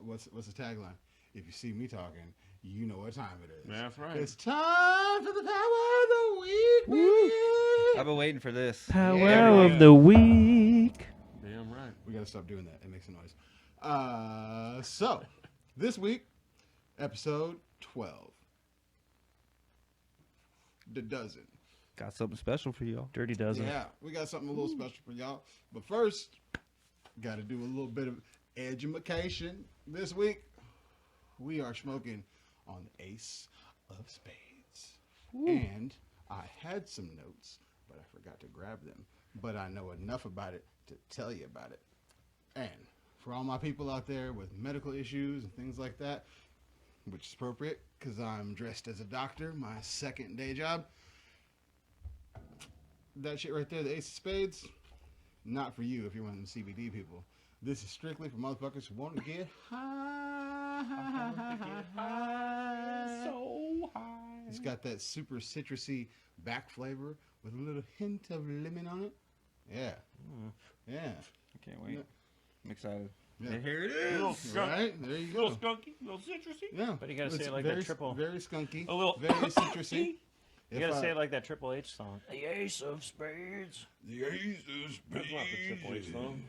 what's the tagline? If you see me talking, you know what time it is. That's right. It's time for the power of the week, baby. I've been waiting for this. Powow Yeah. of the week. Damn right. We gotta stop doing that. It makes a noise. So this week, episode 12, the dozen. Got something special for y'all. Dirty dozen. Yeah, we got something a little special for y'all. But first, got to do a little bit of education this week. We are smoking on the Ace of Spades. And I had some notes, but I forgot to grab them. But I know enough about it to tell you about it. And for all my people out there with medical issues and things like that, which is appropriate because I'm dressed as a doctor, my second day job. That shit right there, the Ace of Spades, not for you if you're one of them CBD people. This is strictly for motherfuckers who want to get high. So high. It's got that super citrusy back flavor with a little hint of lemon on it. Yeah. Yeah. I can't wait. Yeah. I'm excited. Yeah. And here it Little is. skunk, Right? There you little go. skunky, little citrusy. Yeah. But you gotta say It's it like very, that triple. Very skunky. A little Very citrusy. You gotta say it like that Triple H song. The Ace of Spades. The Ace of Spades. That's not the Triple H song.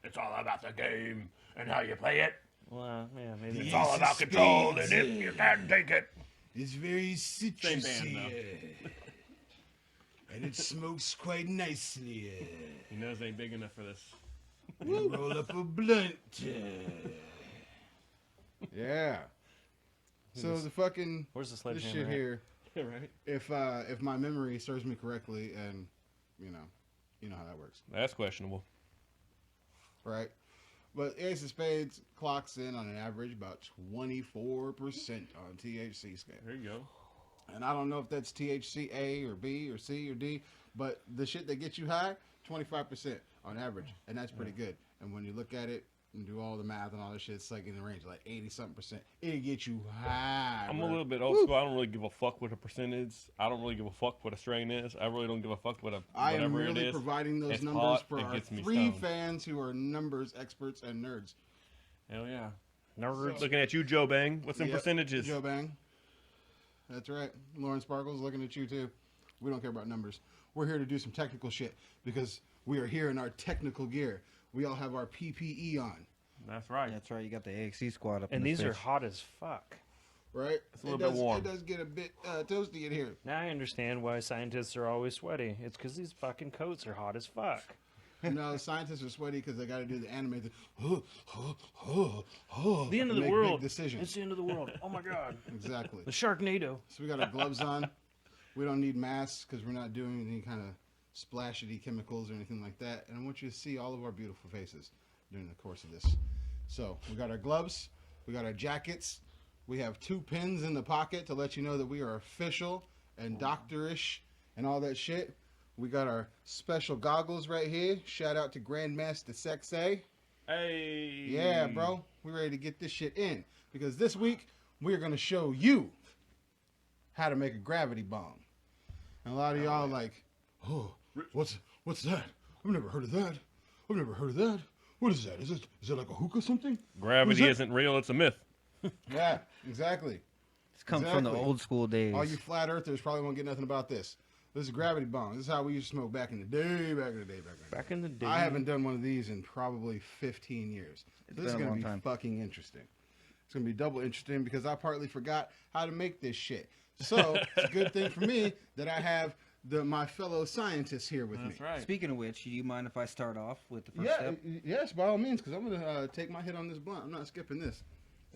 It's all about the game and how you play it. Well, yeah, maybe. It's all about control, and if you can take it. It's very citrusy. Same band, and it smokes quite nicely. He knows they ain't big enough for this. Roll up a blunt. Yeah. So the fucking Where's the this sledgehammer? shit at? here, Right? if my memory serves me correctly, and you know how that works, That's questionable. right? But Ace of Spades clocks in on an average about 24% on THC scale. There you go. And I don't know if that's THC A or B or C or D, but the shit that gets you high, 25% on average, and that's pretty good. And when you look at it and do all the math and all that shit, it's like in the range of like 80-something%. It'll get you high. I'm bro. a little bit old school. I don't really give a fuck what a percentage. I don't really give a fuck what a strain is. I really don't give a fuck what I am whatever it merely is. providing those It's numbers hot, for it our gets me 3 stoned. fans who are numbers experts and nerds. Hell yeah. Nerds. Looking at you, Joe Bang. What's them Yep, percentages? Joe Bang. That's right. Lauren Sparkles looking at you too. We don't care about numbers. We're here to do some technical shit because we are here in our technical gear. We all have our PPE on, That's right. That's right. You got the AXC squad up. in And this these are bitch. hot as fuck. right? It's a little bit warm. It does get a bit toasty in here. Now I understand why scientists are always sweaty. It's because these fucking coats are hot as fuck. No, scientists are sweaty because they got to do the anime thing. The end of the Make world. big decisions. It's the end of the world. Oh my god. Exactly. The Sharknado. So we got our gloves on. We don't need masks because we're not doing any kind of splashy chemicals or anything like that. And I want you to see all of our beautiful faces during the course of this. So we got our gloves. We got our jackets. We have 2 pins in the pocket to let you know that we are official and doctorish and all that shit. We got our special goggles right here. Shout out to Grandmaster Sexay. Hey. Yeah, bro. We're ready to get this shit in. Because this week, we're going to show you how to make a gravity bong. And a lot of y'all are like, oh, what's that? I've never heard of that. I've never heard of that. What is that? Is it like a hookah or something? Gravity isn't real, it's a myth. Yeah, exactly. It's come from the old school days. All you flat earthers probably won't get nothing about this. This is gravity bong. This is how we used to smoke back in the day. Back in the day. I haven't done one of these in probably 15 years. It's This is been a going to long be time. fucking interesting. It's going to be double interesting because I partly forgot how to make this shit. So it's a good thing for me that I have my fellow scientists here with That's me. right. Speaking of which, do you mind if I start off with the first Yeah, step? yes, by all means, because I'm going to take my hit on this blunt. I'm not skipping this.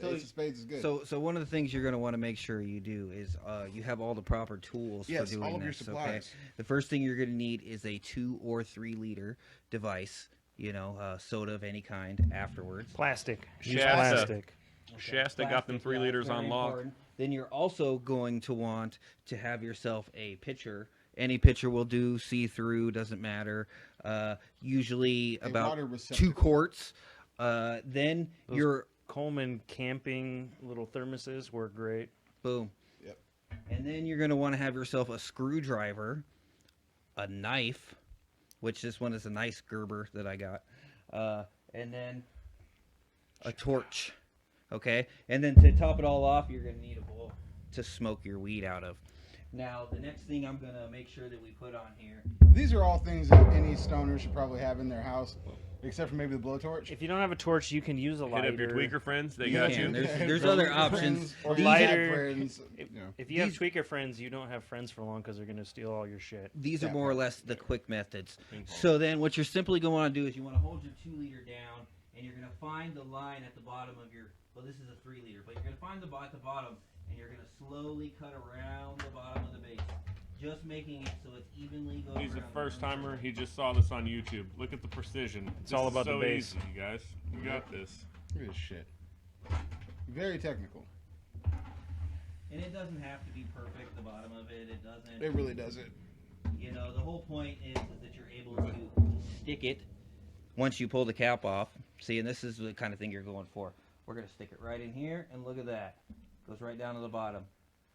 So- Ace of Spades is good. So one of the things you're going to want to make sure you do is you have all the proper tools Yes, for doing all of your this. Okay. supplies. The first thing you're going to need is a 2 or 3 liter device. You know, soda of any kind. Afterwards, Plastic. Use Shasta. plastic. Shasta got them 3 liters very on lock. important. Then you're also going to want to have yourself a pitcher. Any pitcher will do, see-through, doesn't matter. Usually about water 2 receptacle. quarts. Then Those you're Coleman camping little thermoses work great. boom. Yep. And then you're going to want to have yourself a screwdriver, a knife, which this one is a nice Gerber that I got, and then a torch. Okay? And then to top it all off, you're going to need a bowl to smoke your weed out of. Now, the next thing I'm going to make sure that we put on here. These are all things that any stoner should probably have in their house, except for maybe the blowtorch. If you don't have a torch, you can use a Hit lighter. up your tweaker friends, they You got can. you. There's other options. Or These lighter. friends, If, you know. if you have These- tweaker friends, you don't have friends for long because they're going to steal all your shit. These are Yeah. more or less the quick methods. Ping pong. So then what you're simply going to want to do is you want to hold your 2 liter down, and you're going to find the line at the bottom of your, well, this is a 3 liter, but you're going to find at the bottom, and you're going to slowly cut around the bottom of the base, just making it so it evenly goes He's a around first the rim. timer. He just saw this on YouTube. Look at the precision. It's all about the so base. Easy, you guys. You got this. Look at this shit. Very technical. And it doesn't have to be perfect, the bottom of it. It doesn't. It really doesn't. You know, the whole point is that you're able to stick it once you pull the cap off. See, and this is the kind of thing you're going for. We're going to stick it right in here, and look at that. Goes right down to the bottom.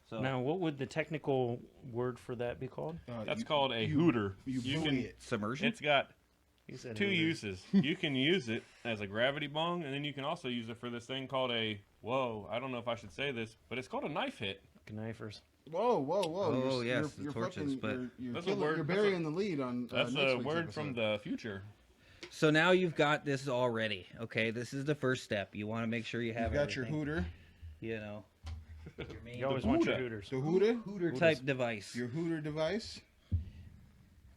So Now, what would the technical word for that be called? That's called a hooter. You can. buoy it. submersion. It's got You said 2 hooter. uses. You can use it as a gravity bong, and then you can also use it for this thing called a. Whoa, I don't know if I should say this, but it's called a knife hit. Knifers. Whoa, whoa, whoa. Oh, you're, yes, you're the torches, fucking, but- you're, That's a killing, word- you're that's a- burying the lead on That's next a week's word episode. from the future. So now you've got this all ready. Okay, this is the first step. You want to make sure you have You've got your everything, hooter. You know, your main You always The want your Buddha. hooters. The hooter. hooter type device. Your hooter device.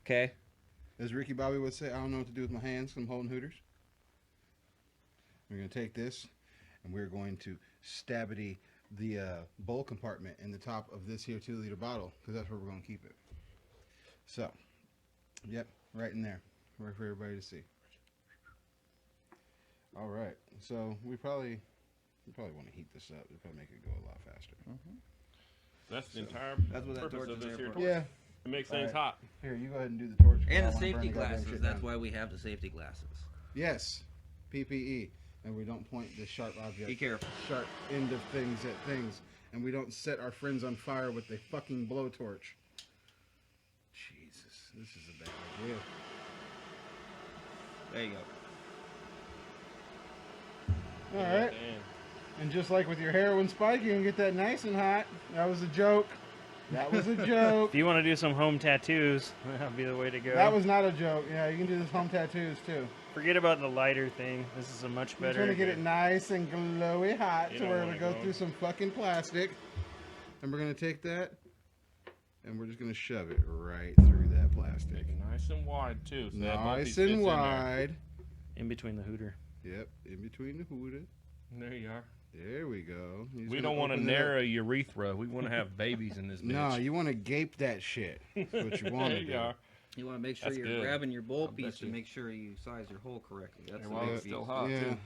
Okay. As Ricky Bobby would say, I don't know what to do with my hands 'cause I'm holding hooters. We're going to take this, and we're going to stabity the bowl compartment in the top of this here 2 liter bottle, because that's where we're going to keep it. So, yep, right in there. Right for everybody to see. All right, so we probably want to heat this up. It'll probably make it go a lot faster. That's the entire That's what that purpose torch of is this there here for. torch. Yeah. It makes things All right. hot. Here, you go ahead and do the torch. 'cause I And don't the wanna burn safety goddamn glasses. shit That's down. why we have the safety glasses. Yes, PPE, and we don't point the sharp object, Be careful. sharp end of things at things, and we don't set our friends on fire with a fucking blowtorch. Jesus, this is a bad idea. There you go. All right, Damn. and just like with your heroin spike, you can get that nice and hot. That was a joke. That was a joke. If you want to do some home tattoos, that'd be the way to go. That was not a joke. Yeah, you can do this home tattoos too. Forget about the lighter thing. This is a much I'm better. trying to get it nice and glowy hot You to don't where wanna it'll go go. through some fucking plastic. And we're gonna take that, and we're just gonna shove it right through that plastic. Take a Nice and wide too. So that both Nice fits and in there. wide. In between the hooter. Yep, in between the hooter. There you are. There we go. He's We gonna don't want to open it up. narrow urethra. We want to have babies in this bitch. No, you want to gape that shit. That's what you want There to you do. are. You want to make sure That's you're good. grabbing your bowl I bet piece to you. make sure you size your hole correctly. That's And the while big it's still piece. hot Yeah. too.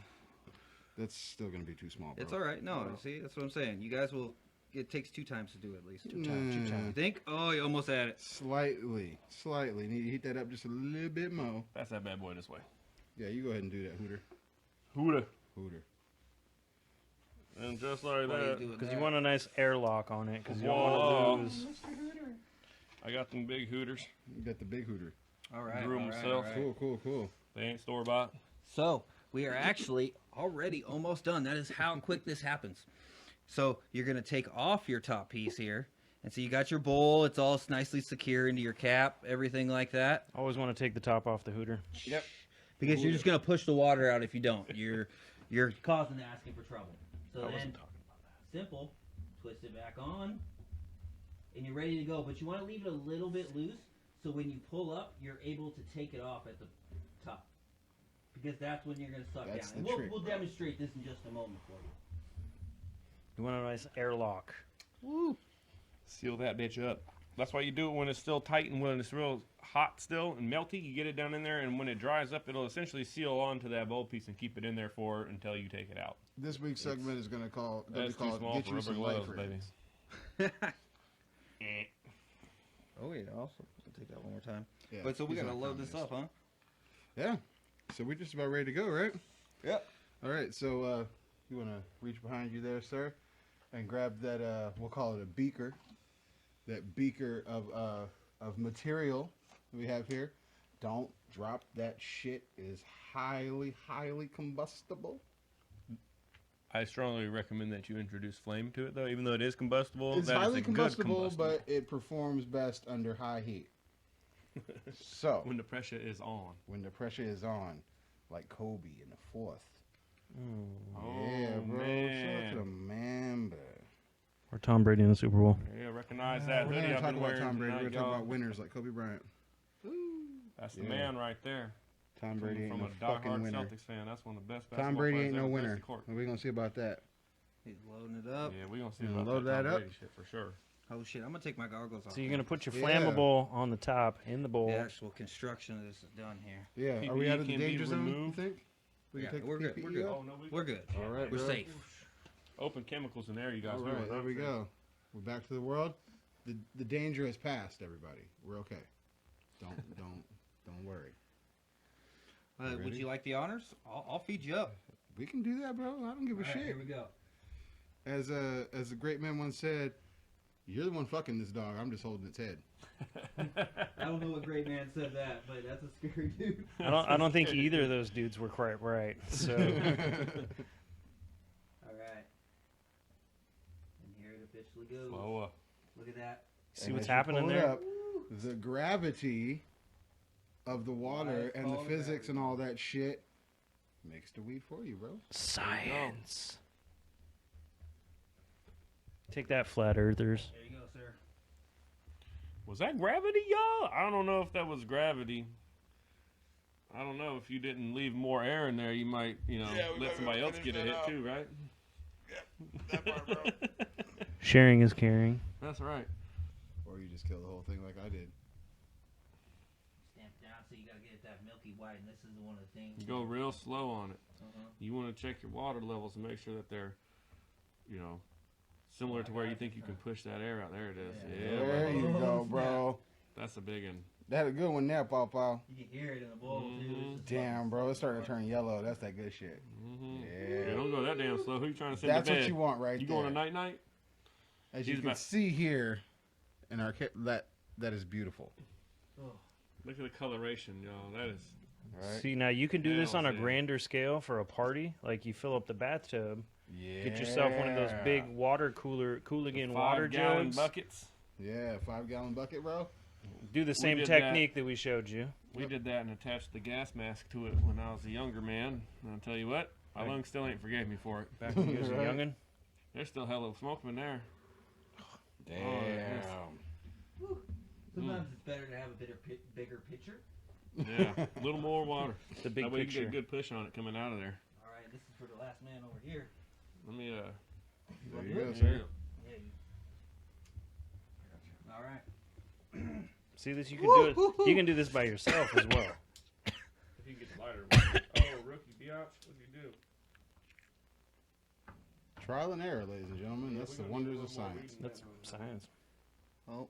That's still going to be too small, bro. It's all right. No, see, that's what I'm saying. You guys will. It takes 2 times to do it at least. 2 times. 2 Nah. times. You think? Oh, you almost had it. Slightly. Need to heat that up just a little bit more. Pass that bad boy this way. Yeah, you go ahead and do that, Hooter. Hooter. And just like Why you that. doing Because that? you want a nice airlock on it. Because you don't Whoa. want to lose. I got them big Hooters. You got the big Hooter. All right. Grew all right, himself. all right. Cool. They ain't store bought. So we are actually already almost done. That is how quick this happens. So you're gonna take off your top piece here, and so you got your bowl. It's all nicely secure into your cap, everything like that. Always want to take the top off the hooter. Yep. Because you're just gonna push the water out if you don't. You're causing asking for trouble. So I then, wasn't talking about that. simple, twist it back on, and you're ready to go. But you want to leave it a little bit loose, so when you pull up, you're able to take it off at the top. Because that's when you're going to suck That's down. the And trick, we'll bro. demonstrate this in just a moment for you. You want a nice airlock. Seal that bitch up. That's why you do it when it's still tight and when it's real hot still and melty. You get it down in there, and when it dries up, it'll essentially seal onto that bowl piece and keep it in there for until you take it out. This week's segment is going to be That's too called small Get for You rubber Some gloves, Life baby. Rings. Oh, yeah, awesome. I'll take that one more time. Yeah, But so we he's got to not load this communist. up, huh? Yeah. So we're just about ready to go, right? Yep. All right. So you want to reach behind you there, sir, and grab that. We'll call it a beaker. That beaker of material we have here. Don't drop that shit. It is highly combustible. I strongly recommend that you introduce flame to it, though, even though it is combustible. It's that is highly a combustible, good but it performs best under high heat. So when the pressure is on. when the pressure is on, like Kobe in the fourth. Oh, Yeah, bro. Shout out man. to the Mamba. Or Tom Brady in the Super Bowl. Yeah, recognize that We're not hoodie gonna I've talk been about wearing Tom Brady. We're tonight, gonna talk y'all. about winners like Kobe Bryant. That's the Yeah. man right there. Tom Brady Coming ain't from no a fucking diehard winner. Celtics fan. That's one of the best Tom basketball Brady players ain't no ever graced winner. the court. What are we gonna see about that? He's loading it up. Yeah, we're going to see You about load that Tom that up? Brady shit for sure. Oh, shit. I'm going to take my goggles off. So you're going to put your Yeah. flammable on the top in the bowl. The actual construction of this is done here. Yeah, are PPE we out of the can be danger zone? You removed. think? We Yeah, can take we're the good, PPE we're good. off? Oh, no, We're good. All right, We're bro. safe. Open chemicals in there, you guys. All right, there we go. We're back to the world. The danger has passed, everybody. We're okay. Don't worry. Would Ready? you like the honors? I'll feed you up. We can do that, bro. I don't give a All right, shit. here we go. As a great man once said, "You're the one fucking this dog. I'm just holding its head." I don't know what great man said that, but that's a scary dude. I don't think either of those dudes were quite right. So All right. And here it officially goes. Slow up. Look at that. see And what's as you happening pull it there. up, the gravity of the water Life and the called physics gravity. and all that shit makes the weed for you, bro. Science. Take that, flat earthers. There you go, sir. Was that gravity, y'all? I don't know if that was gravity. I don't know. If you didn't leave more air in there, you might, let somebody else get a hit too, right? That part, bro. Sharing is caring. That's right. Or you just kill the whole thing like I did. Stamp down, so you gotta get it that milky white, and this is one of the things. You go real slow on it. Uh-huh. You want to check your water levels and make sure that they're, similar to where you think you can push that air out. There it is. Yeah, There bro. you go, bro. That's a big one. That a good one there, Powow. You can hear it in the bowl, too. It's just Damn, fucking bro, it's super starting to turn yellow. That's that good shit. Mm-hmm. Yeah. Yeah, don't go that damn slow. Who you trying to send That's to bed? what you want right You there. going to night-night? As He's you can about- see here in our that is beautiful. Look at the coloration, y'all. That is... Right? See, now you can do this Hell on a yeah. grander scale for a party. Like you fill up the bathtub, Yeah. get yourself one of those big water cooligan water 5-gallon jugs. buckets. Yeah, 5-gallon bucket, bro. Do the same did technique that we showed you. We did that and attached the gas mask to it when I was a younger man. And I'll tell you what, my lungs still ain't forgave me for it. Back when you was a Right. youngin'. There's still hella smoke in there. Damn. yes. Sometimes it's better to have a bigger pitcher. Yeah, a little more water. The big That way you picture. get a good push on it coming out of there. All right, this is for the last man over here. Let me There you go, sir. Yeah. All right. See this? You can do it. You can do this by yourself as well. if you can get the lighter. Oh, rookie biatch, what'd you do? Trial and error, ladies and gentlemen. That's the wonders of science. That's science. Oh,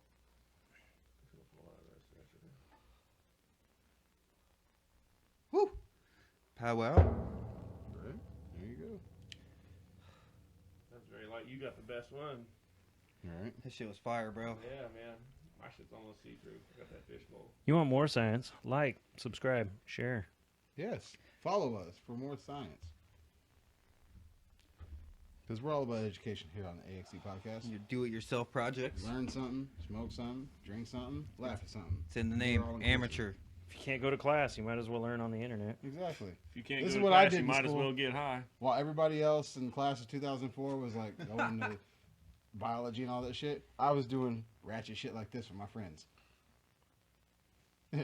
Powow. Right. There you go. That's very light. You got the best one. All right. This shit was fire, bro. Yeah, man. My shit's almost see-through. I got that fish bowl. You want more science? Like, subscribe, share. Yes. Follow us for more science. Because we're all about education here on the AXC podcast. Your do-it-yourself projects. Learn something, smoke something, drink something, laugh at something. It's in the name. We're all inclusive. Amateur. If you can't go to class, you might as well learn on the internet. Exactly. If you can't This go is to what I class, did you in might as school. well get high. While everybody else in class of 2004 was like going to biology and all that shit, I was doing ratchet shit like this with my friends. Yeah.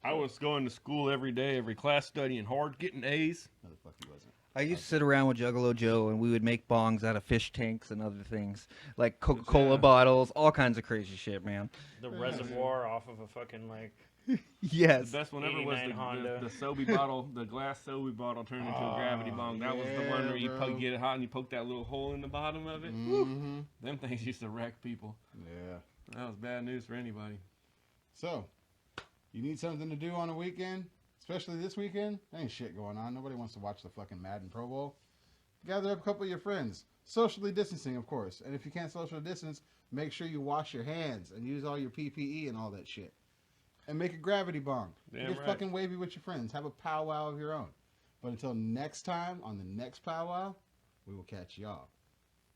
I was going to school every day, every class, studying hard, getting A's. No, the fuck he wasn't. I used to sit around with Juggalo Joe, and we would make bongs out of fish tanks and other things, like Coca-Cola Yeah. bottles, all kinds of crazy shit, man. The reservoir off of a fucking like. Yes. The best one ever was 89 Honda. the Sobe bottle, the glass Sobe bottle turned into a gravity bong. That was the yeah, one where you bro. get it hot and you poke that little hole in the bottom of it. Mm-hmm. Them things used to wreck people. Yeah. That was bad news for anybody. So, you need something to do on a weekend, especially this weekend? There ain't shit going on. Nobody wants to watch the fucking Madden Pro Bowl. Gather up a couple of your friends. Socially distancing, of course. And if you can't social distance, make sure you wash your hands and use all your PPE and all that shit. And make a gravity bong. Damn Get right. fucking wavy with your friends. Have a powwow of your own. But until next time, on the next powwow, we will catch y'all.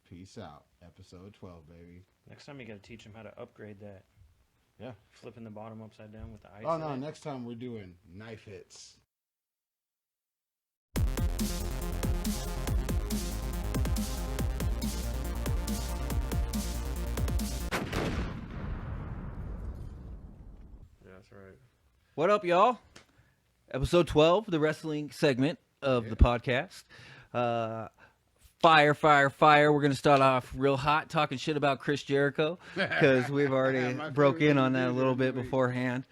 Peace out. Episode 12, baby. Next time you got to teach them how to upgrade that. Yeah. Flipping the bottom upside down with the ice. Oh, in no. it. Next time we're doing knife hits. Yeah, that's right. What up, y'all? Episode 12, the wrestling segment of the podcast. Fire. We're going to start off real hot, talking shit about Chris Jericho, because we've already My broke favorite in on thing that to a do little during bit the week. beforehand.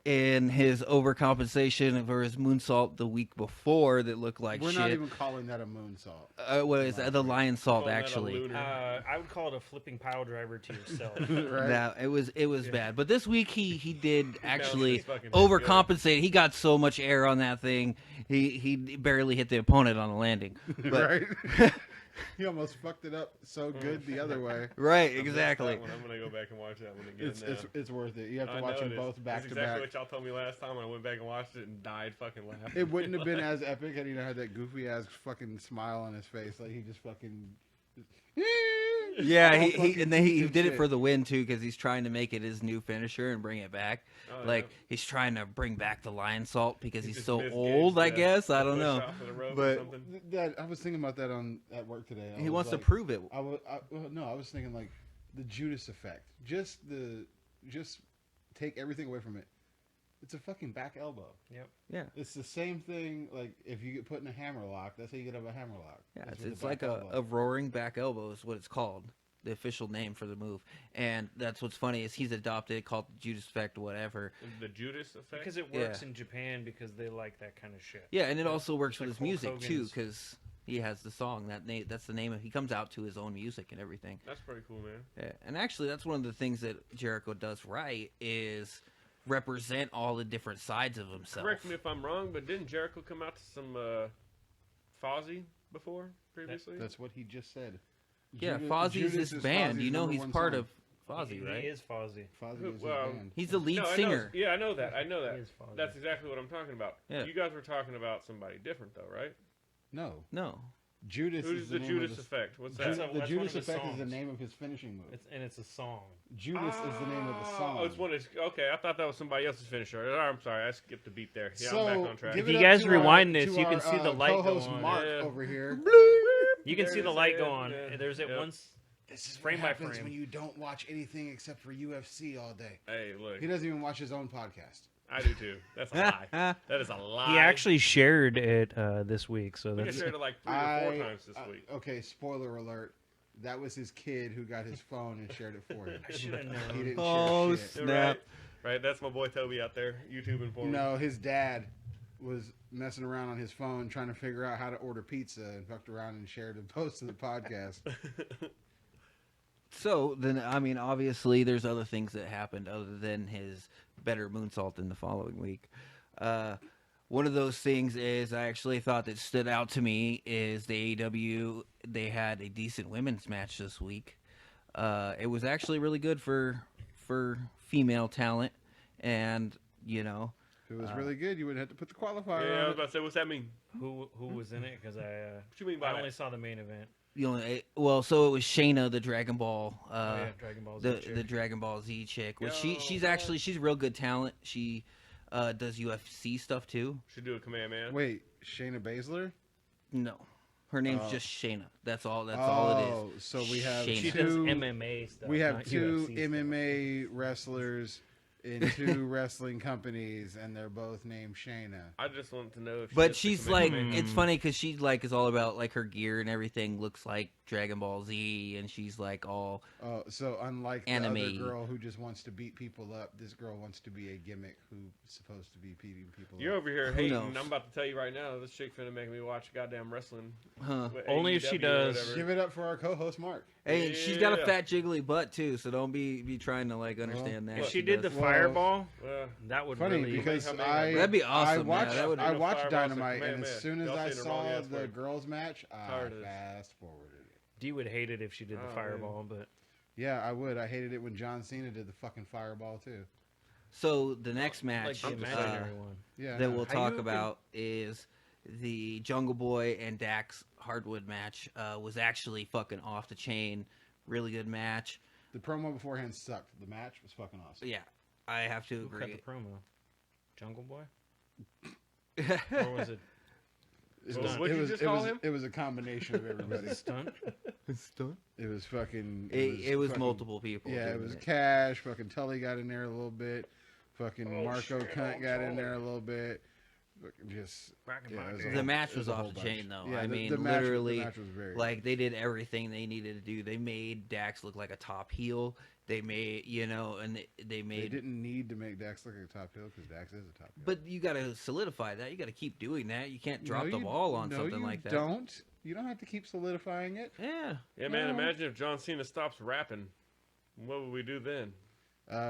In his overcompensation for his moonsault the week before that looked like We're shit. not even calling that a moonsault. What is that? The lionsalt, Calling that a actually. lunar. I would call it a flipping power driver to yourself. Right? That it was bad, but this week he did actually his fucking overcompensate. He got so much air on that thing, he barely hit the opponent on the landing. But, Right? He almost fucked it up so good the other way. right, I missed exactly. that one. I'm gonna go back and watch that one again. It's worth it. You have to I watch know them it is. both back That's to exactly back. what y'all told me last time. I went back and watched it and died fucking laughing. It wouldn't have been as epic had he not had that goofy ass fucking smile on his face. Like he just fucking. Yeah, All he fucking and then he good did it shit. for the win too, because he's trying to make it his new finisher and bring it back. Oh, Like yeah. he's trying to bring back the lionsalt because he's just so misgauged old. I the- guess I the don't push know, off of the rope or but something. That I was thinking about that at work today. I he was wants to like- prove it. I was thinking like the Judas effect. Just take everything away from it. It's a fucking back elbow. Yeah, It's the same thing. Like if you get put in a hammer lock, that's how you get up a hammer lock. yeah. That's It's, with it's the like back a elbow. roaring back elbow is what it's called. The official name for the move, and that's what's funny is he's adopted it, called the Judas effect, whatever. The Judas effect. Because it works in Japan because they like that kind of shit. Yeah, and it also works Like with his Hulk music too, Hogan's- because he has the song that's the name of. He comes out to his own music and everything. That's pretty cool, man. Yeah, and actually, that's one of the things that Jericho does right is represent all the different sides of himself. Correct me if I'm wrong, but didn't Jericho come out to some Fozzy before previously? That's what he just said. Yeah, Judas- Fozzie's Judas his is band. Fozzie's You know number he's one part song. of Fozzy, right? He is Fozzy. Fozzie Who- is his well, band. He's the lead No, I know- singer. Yeah, I know that. I know He that. is Fozzy. That's exactly what I'm talking about. Yeah. You guys were talking about somebody different, though, right? No, No, Judas Who's is the name Judas of his, effect? What's That's that? a- The one Judas of his effect is the songs. name of his finishing move. It's a song. Judas is the name of the song. Oh, it's one. Okay, I thought that was somebody else's finisher. I'm sorry, I skipped a beat there. Yeah, So, I'm back on track. give If it you up guys to rewind our- this, to you can our, see the light go co-host on. Mark Yeah. over here. You can see There the it is, light yeah, go on. yeah. There's it Yep. once. This is frame what by happens frame. when you don't watch anything except for UFC all day. Hey, look, He doesn't even watch his own podcast. I do too. That's a lie. That is a lie. He actually shared it this week, so I think I that's shared it like 3 or 4 times this week. Okay, spoiler alert. That was his kid who got his phone and shared it for him. I should have He known. didn't Oh, share shit. snap. Right, that's my boy Toby out there, YouTubing for me. No, his dad was messing around on his phone trying to figure out how to order pizza and fucked around and shared a post of the podcast. So then, I mean, obviously, there's other things that happened other than his better moonsault in the following week. One of those things is I actually thought that stood out to me is the AEW. They had a decent women's match this week. It was actually really good for female talent, and you know, If it was really good, you wouldn't have to put the qualifier Yeah, I on was it. about to say, what's that mean? Who was in it? Because What you mean by I that? only saw the main event. so it was Shayna, the Dragon Ball, Dragon Ball Z chick. the Dragon Ball Z chick. Which Yo, she's man. actually she's real good talent. She does UFC stuff too. Should do a command man. Wait, Shayna Baszler? No, her name's Oh. just Shayna. That's all it is. Oh, so we have Shayna. She does two. MMA stuff. We have not two UFC stuff. MMA wrestlers in 2 wrestling companies, and they're both named Shayna. I just want to know if But does the she's command like, man. it's funny because she like is all about like her gear and everything looks like Dragon Ball Z, and she's like all Oh, so unlike the Anime. other girl who just wants to beat people up, this girl wants to be a gimmick who's supposed to be beating people You're up. over here Who hating. knows? I'm about to tell you right now, this chick finna make me watch goddamn wrestling. huh. with Only if she AEW or does. whatever. Give it up for our co-host Mark. Hey, she's got a Yeah. fat jiggly butt too, so don't be trying to like understand that. If Look, she did the does. Well, fireball, Well, that would Funny really. because How many- I That'd be awesome, I man. watched That would- I No watched fireballs, Dynamite, man, and as man. soon as Y'all I saying the wrong saw ass the word. girls' match, I Tired of this. fast forwarded it. D would hate it if she did the Oh, fireball, but Yeah, I would. I hated it when John Cena did the fucking fireball too. So the next like match the imaginary one. Yeah, that no. we'll How talk you about is the Jungle Boy and Dax Hardwood match. Was actually fucking off the chain. Really good match. The promo beforehand sucked. The match was fucking awesome. Yeah, I have to Who cut agree. the promo? Jungle Boy? Or was it It Well, was, what'd it you was, just it call was, him? it was a combination of everybody. stunt? It was fucking. It was fucking- multiple people. Yeah, it doing was Cash. Fucking Tully got in there a little bit. Fucking Oh, Marco shit, Cunt oh, got in Tully. there a little bit. Fucking just. Back in Yeah, my it was day. a The whole- match it was a off whole the bunch. chain, though. Yeah, I the mean, match, literally, the match was very. like they did everything they needed to do. They made Dax look like a top heel. They made, and they They made. didn't need to make Dax look like a top heel because Dax is a top heel. But you got to solidify that. You got to keep doing that. You can't drop No, the you- ball on no, something you like that. Don't. You don't have to keep solidifying it. Yeah. Yeah, man. No. Imagine if John Cena stops rapping. What would we do then?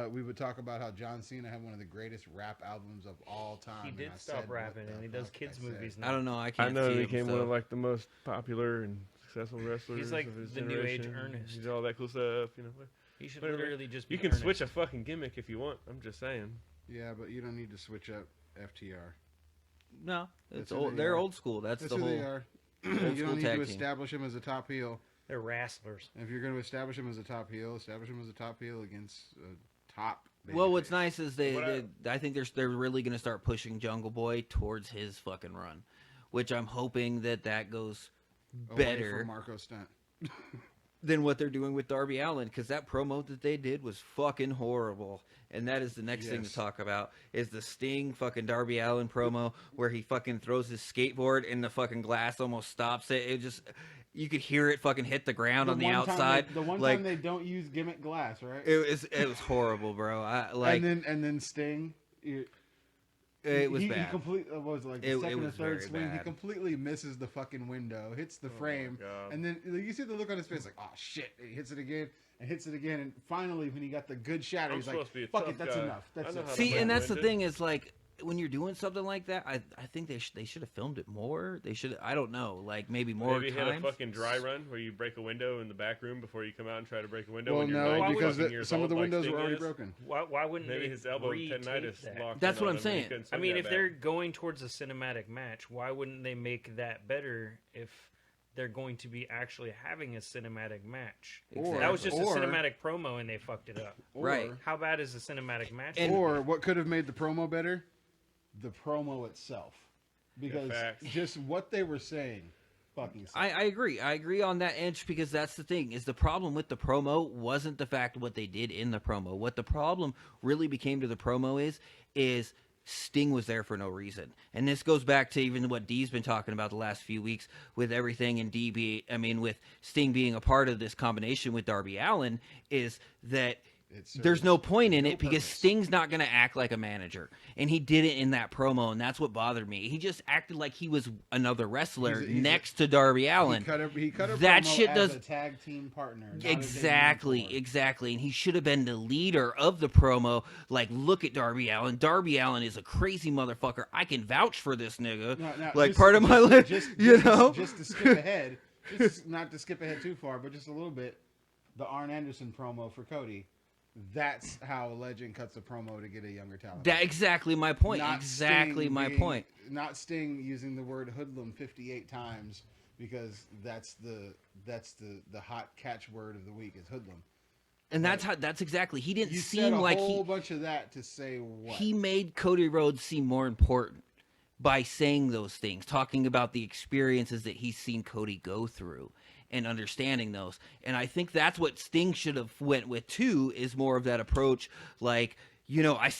We would talk about how John Cena had one of the greatest rap albums of all time. He and did I stop said, rapping, what and the he does fuck kids I said. movies now. I don't know. I I can't know see he him, became so. one of like the most popular and successful wrestlers. He's like of his the new age generation. Ernest. He did all that cool stuff. He should Whatever. literally just be You can Ernest. switch a fucking gimmick if you want. I'm just saying. Yeah, but you don't need to switch up FTR. No, That's it's who old. they They're are. old school. That's That's the who whole. they are. old You school don't need tag to team. establish him as a top heel. They're wrestlers. If you're going to establish him as a top heel, establish him as a top heel against a top. Well, what's babyface. nice is What I think they're really going to start pushing Jungle Boy towards his fucking run, which I'm hoping that goes Away better from Marco Stunt. than what they're doing with Darby Allin, because that promo that they did was fucking horrible. And that is the next thing to Yes. talk about is the Sting fucking Darby Allin promo where he fucking throws his skateboard and the fucking glass almost stops it. It just, you could hear it fucking hit the ground on the one time outside. the one like, time they don't use gimmick glass, right? it was horrible, bro. I like and then Sting. it was he bad. completely what was it, like the It second or was third very swing. He bad. completely misses the fucking window, hits the frame, God. and then you see the look on his face, like, oh shit! He hits it again and hits it again, and finally, when he got the good shot, I'm he's like, supposed to be a "Fuck tough it, that's guy. enough. That's I know it." how to See, play and that's the window. thing is like when you're doing something like that, I think they should have filmed it more. They should, I don't know, like maybe more Maybe hit times. a fucking dry run where you break a window in the back room before you come out and try to break a window. Well, when you're no, 90 because fucking years some of old the like windows Sting were already is. broken. Why wouldn't Maybe they his elbow retake tendinitis that? locked. That's in what on I'm him and he saying. couldn't I swing mean, that if back. they're going towards a cinematic match, why wouldn't they make that better if they're going to be actually having a cinematic match? Or- That was just or- a cinematic promo and they fucked it up. Or, Right. How bad is a cinematic match? And- Or what could have made the promo better? The promo itself, because facts. just what they were saying fucking sucks. I agree. I agree on that inch because that's the thing. Is the problem with the promo wasn't the fact what they did in the promo. What the problem really became to the promo is Sting was there for no reason. And this goes back to even what D's been talking about the last few weeks with everything and with Sting being a part of this combination with Darby Allin, is that there's no point in it because Sting's not going to act like a manager. And he did it in that promo, and that's what bothered me. He just acted like he was another wrestler next to Darby Allin. He cut a that promo shit as does a tag team partner. exactly. And he should have been the leader of the promo. Like, look at Darby Allin. Darby Allin is a crazy motherfucker. I can vouch for this nigga. Part of my life, just to skip ahead, not to skip ahead too far, but just a little bit. The Arn Anderson promo for Cody. That's how a legend cuts a promo to get a younger talent. That exactly my point. Point. Not Sting using the word hoodlum 58 times because that's the hot catchword of the week is hoodlum. And that's exactly. He didn't you seem said like a whole bunch of that to say what he made Cody Rhodes seem more important by saying those things, talking about the experiences that he's seen Cody go through. And understanding those, and I think that's what Sting should have went with too. Is more of that approach, like I've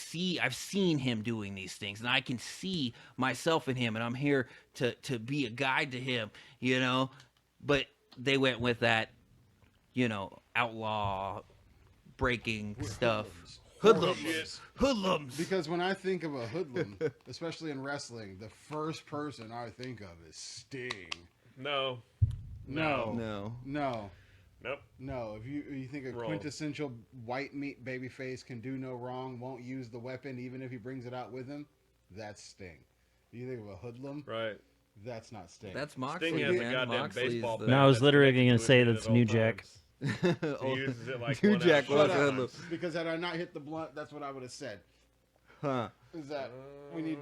seen him doing these things, and I can see myself in him, and I'm here to be a guide to him, But they went with that, outlaw breaking stuff. Hoodlums. Because when I think of a hoodlum, especially in wrestling, the first person I think of is Sting. No. Nope. No. If you think a Wrong. quintessential white meat babyface can do no wrong, won't use the weapon even if he brings it out with him, that's Sting. You think of a hoodlum, right? That's not Sting. That's Moxley. Sting has a man. goddamn Moxley's baseball the- bat. No, I was that's literally connected going to to say his head that's at New all Jack. times. He uses it like New one Jack out was of a five hoodlum. times. Because had I not hit the blunt, that's what I would have said. Huh. Is that we need?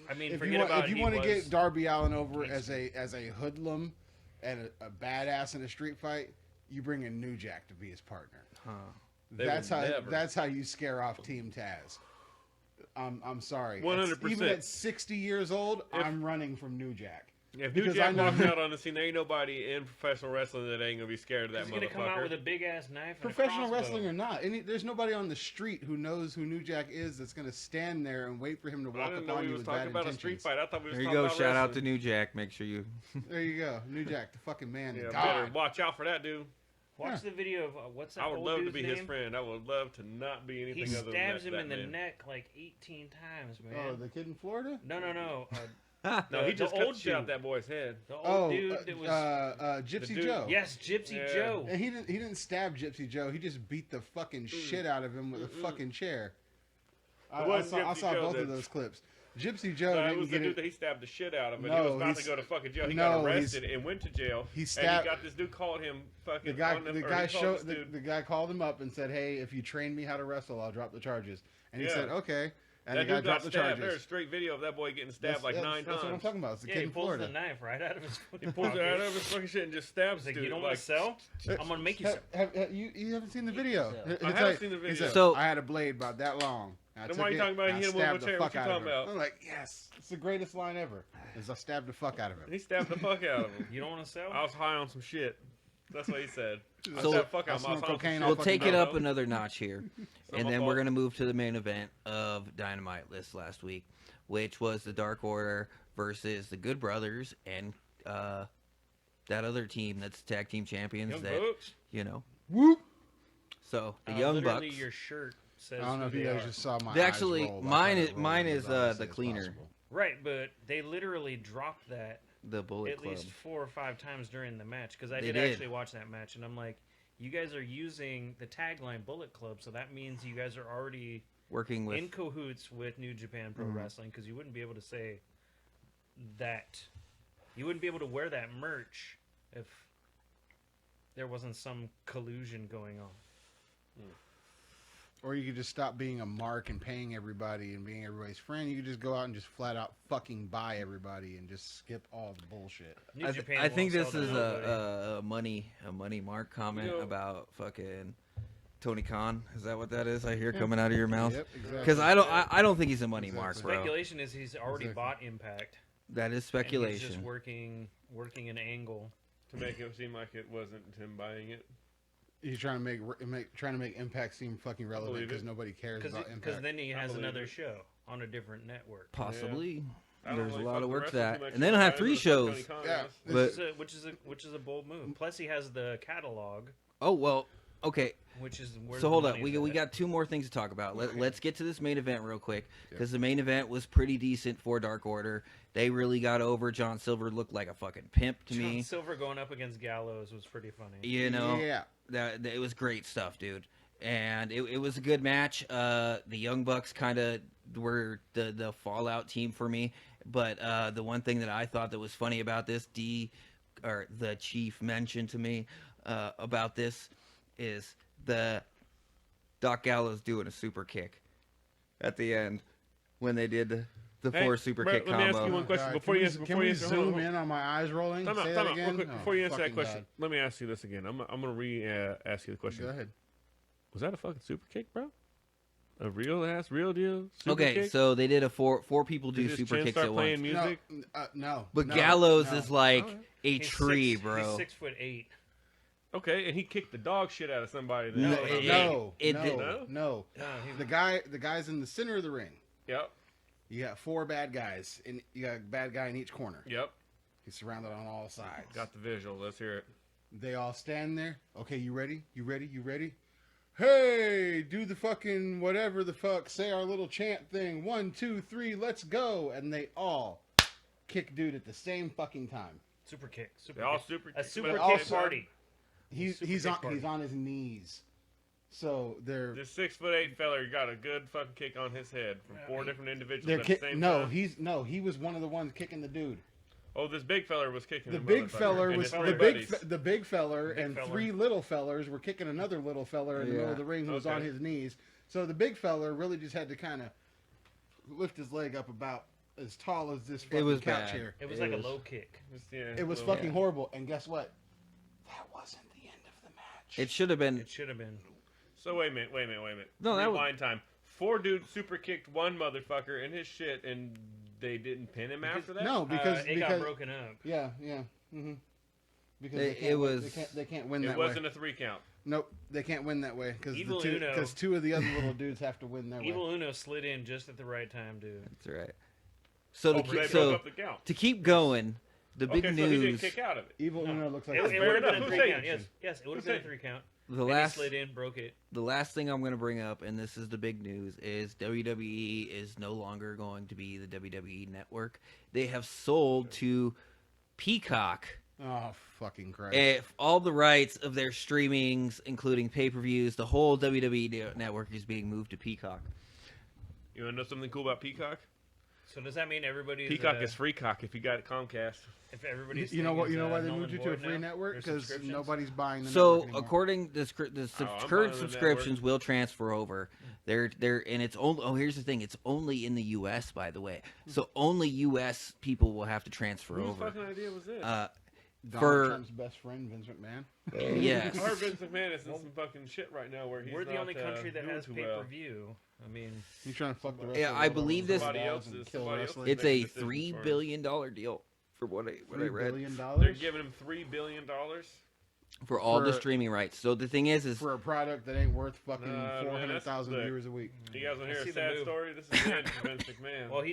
I mean, If forget you want, about if you he want to was- get Darby Allin over as a hoodlum and a badass in a street fight, you bring in New Jack to be his partner. Huh. That's will how. never. That's how you scare off Team Taz. I'm sorry. 100%. Even at 60 years old, I'm running from New Jack. If New Because Jack I know- walks out on the scene, there ain't nobody in professional wrestling that ain't gonna be scared of that He's going to come out with a motherfucker. big ass knife. And Professional a crossbow. wrestling or not, there's nobody on the street who knows who New Jack is that's going to stand there and wait for him to I walk didn't up know on he you was with talking bad about a intentions. street fight. I thought we was There you talking go. about Shout out to wrestling. New Jack. Make sure you. There you go, New Jack, the fucking man. Yeah, the better God. watch out for that dude. Watch the video of what's that I would old love to dude's be name? his friend. I would love to not be anything He other than stabs that, him in that the man. neck like 18 times, man. Oh, the kid in Florida? No. No, he The just old cut the shit out dude. that boy's head. The old Oh, dude that was. Gypsy dude- Joe. Yes, Gypsy Yeah. Joe. And he didn't stab Gypsy Joe. He just beat the fucking shit out of him with a fucking chair. I wasn't saw Gypsy Joe both that- of those clips. Gypsy Joe No, it didn't was the get dude it. that he stabbed the shit out of, and No, he was about he's- to go to fucking jail. He no, got arrested and went to jail. he and stabbed- he got this dude called him fucking. The guy, on the or he guy called showed this dude. the guy called him up and said, "Hey, if you train me how to wrestle, I'll drop the charges." And he Yeah. said, "Okay." And That the guy dude got dropped the stabbed. charges. There's a straight video of that boy getting stabbed like 9 That's what I'm times. talking about. It's the Yeah, kid he in pulls Florida. the knife right out of his fucking Pulls it out pocket. of his fucking shit and just stabs He's like, dude. you don't want to sell? I'm gonna make you sell. You haven't seen the video? sell. It's I haven't seen the he video. said, So- I had a blade about that long. I Then took why you it, talking about and he I hit him with a stabbed the chair? fuck What you out of talking him. about? I'm like, yes, it's the greatest line ever. Is I stabbed the fuck out of him. He stabbed the fuck out of him. You don't want to sell? I was high on some shit. That's what he said. I So- said, fuck I out my smoked cocaine phone. all We'll fucking take it day. up another notch here, and my then fault. we're gonna move to the main event of Dynamite this last week, which was the Dark Order versus the Good Brothers and that other team that's tag team champions. Young that Bucks. Whoop. So the Young literally Bucks. your shirt says I don't know who if you they guys are. just saw my They eyes actually- roll. I mine thought is- it mine rolled is, as obviously the as cleaner. possible. Right, but they literally dropped that The Bullet at Club. least 4 or 5 times during the match because I They did did. actually watch that match, and I'm like, you guys are using the tagline Bullet Club, so that means you guys are already Working with in cahoots with New Japan Pro Wrestling because you wouldn't be able to say that. You wouldn't be able to wear that merch if there wasn't some collusion going on. Or you could just stop being a mark and paying everybody and being everybody's friend. You could just go out and just flat out fucking buy everybody and just skip all the bullshit. New I, Japan I think won't this sell to is nobody. a money mark comment You know- about fucking Tony Khan. Is that what that is? I hear coming out of your mouth. Yep, exactly. Because I don't think he's a money mark, Exactly. bro. Speculation is he's already Exactly. bought Impact. That is And he's speculation. just working working an angle. To make it seem like it wasn't him buying it. He's trying to make Impact seem fucking relevant believe because it. nobody cares about Impact. Because then he has believe another it. show on a different network. Possibly. I don't There's a really lot fuck of with work to wrestling that, too much, and they don't have so I 3 know the shows. fuck Tony Khan Yeah. is. But Which is a bold move. Plus, he has the catalog, oh well, okay. which is where So the hold up, money's we at. got 2 more things to talk about. Let's get to this main event real quick because the main event was pretty decent for Dark Order. They really got over. John Silver looked like a fucking pimp to John me. Silver going up against Gallows was pretty funny. You know, Yeah. that it was great stuff, dude. And it was a good match. The Young Bucks kind of were the fallout team for me. But the one thing that I thought that was funny about this, the Chief mentioned to me about this, is the Doc Gallows doing a super kick at the end when they did the Hey, 4 super bro, kick let me ask combo. you one question God, before you answer. can Before we you answer, zoom in on my eyes rolling? Time out, Say time that out, real again? quick. Oh, Before you answer that fucking question, God. let me ask you this again. I'm gonna ask you the question. Go ahead. Was that a fucking super kick, bro? A real deal? Super Okay, kick? so they did a four people do Did his super chin kicks start at playing once. music? No. But no, Gallows no. is like a He's tree, six, bro. He's 6'8". Okay, and he kicked the dog shit out of somebody. No, That- it- No, it no, did- no. No, The guy's in the center of the ring. Yep, You got 4 bad guys, and you got a bad guy in each corner. yep. He's surrounded on all sides. Got the visual. Let's hear it. They all stand there. Okay, you ready? You ready? You ready? Hey, do the fucking whatever the fuck. Say our little chant thing. 1, 2, 3, let's go. And they all kick dude at the same fucking time. super kick. They all super. A super but kick also- party. He's Super kick party. on his knees. So they're This 6'8" fella got a good fucking kick on his head from 4 different individuals they're at the same time. he was one of the ones kicking the dude. Oh, this big feller was kicking The the big motherfucker, feller and was his the three big buddies. the big feller Big and feller. 3 little fellers were kicking another little feller in the middle of the ring who was on Okay. his knees. So the big feller really just had to kind of lift his leg up about as tall as this fucking was couch bad. here. It was It like was- a low kick. Just, yeah, It was little- fucking horrible. And guess what? That wasn't the end of the match. It should have been. It should have been. So wait a minute. No, that was- Rewind time. 4 dudes super kicked one motherfucker in his shit, and they didn't pin him after that. No, because it got broken up. yeah. Mm-hmm. Because It- they can't it win- was- they can't win It that wasn't way. a 3 count. Nope, they can't win that way because Evil Uno. 2 of the other little dudes have to win their Evil way. Uno slid in just at the right time, dude. That's right. So Oh, to but they keep, broke so up the count. to keep going, the big Okay, so he didn't news. kick out of it. Evil No. Uno looks like It a would fair have enough. been a Who's 3 saying? count. Yes, it would have Who's been a saying? 3 count. The And he last slid in, broke it. the last thing I'm going to bring up, and this is the big news, is WWE is no longer going to be the WWE network. They have sold to Peacock Oh fucking Christ! all the rights of their streamings, including pay-per-views. The whole WWE network is being moved to Peacock. You want to know something cool about Peacock? So does that mean everybody's Peacock is free cock if you got Comcast. If everybody's You know what? You know why they null moved and you to a void free now? network? Their Because subscriptions? nobody's buying the So, network anymore. according to the I'm current buying the subscriptions will transfer over. They're and it's only. Oh, here's the thing. It's only in the U.S. By the way, so only U.S. people will have to transfer Whose over. fucking idea was this? Donald for- Trump's best friend, Vince McMahon. Yes. I heard Vince McMahon is in some fucking shit right now where he's We're the not, only country that doing has too pay well. per view. I mean, He's trying to fuck the rest Yeah, of the I world believe over this- $1 Somebody else and is- kill somebody else wrestling. is It's a making decisions $3 for him. billion deal for what I $3 read billion They're giving him $3 billion. for all the For- streaming rights. So the thing is for a product that ain't worth fucking Nah, man, 400,000 that's the- viewers a week. You guys want to I hear see a the sad move. story? This is the end for Vince McMahon. well,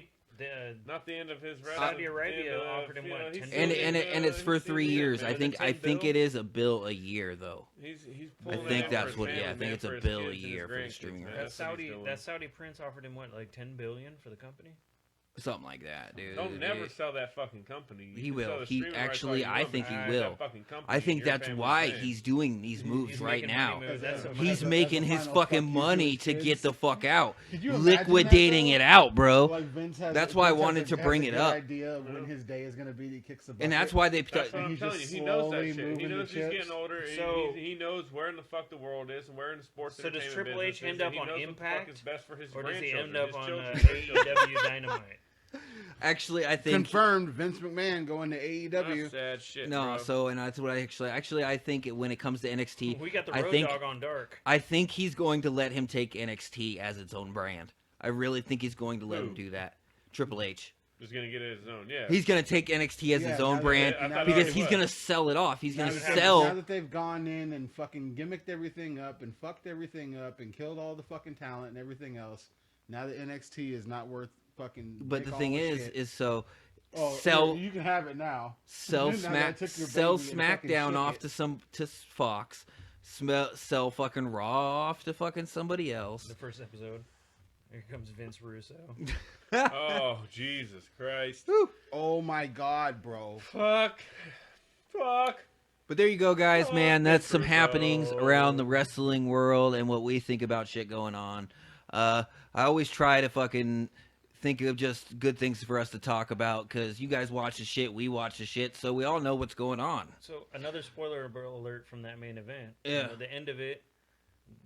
Not the end of his wrestling. Saudi Arabia and, offered him, you what, know, he's 10 still and in, and it's for he's still 3 in, years. man. I think 10 bill. it is a bill a year though. He's I pulling think it that's for his what- family, yeah, I think man, it's a for his bill a kids and his year for the grandkids, streaming man. rights. that That's what he's doing. Saudi prince offered him what, like 10 billion for the company. Something like that, dude. Don't never sell that fucking company. You He can will. sell the He streaming rights actually, all you I want, think but he you will. that fucking company I think in your that's family's why name. he's doing these moves He's right making now. money moves. That's a- He's As a making his final fucking fuck you to money his to kids. get the fuck out, Could you imagine that, liquidating though? it out, bro. Like Vince has, That's why I Vince has wanted to has bring a it good up. idea of when his day is going to be that he kicks the bucket. And that's why they. That's what I'm he's telling you. just He knows that slowly shit. He moving knows the he's chips. getting older. So- he knows where in the fuck the world is and where in the sports So does entertainment Triple H business end is, up and he on knows what the fuck Impact, is best for his or does he grandchildren, end up his on children. AEW Dynamite? Actually, I think Confirmed Vince McMahon going to That's AEW. sad shit, no. bro. So, and that's what I actually I think when it comes to NXT, We got the I Road think Dogg on Dark. I think he's going to let him take NXT as its own brand. I really think he's going to let him Who? do that. Triple H. Just gonna get it his own. Yeah. He's gonna take NXT as his Yeah, own now that- brand I thought because he he's was. gonna sell it off. He's Now gonna that- sell. Now that they've gone in and fucking gimmicked everything up and fucked everything up and killed all the fucking talent and everything else, now that NXT is not worth fucking. But dick the all thing shit. is so Oh, sell you can have it now. sell Now that I Smack took your sell baby and fucking SmackDown shook off it. to Fox. Sell fucking Raw off to fucking somebody else. The first episode. Here comes Vince Russo. Oh, Jesus Christ. Oh my god, bro. Fuck. But there you go, guys, Oh, man. That's some Russo. happenings around the wrestling world and what we think about shit going on. I always try to fucking think of just good things for us to talk about because you guys watch the shit, we watch the shit, so we all know what's going on. So another spoiler alert from that main event. Yeah. The end of it.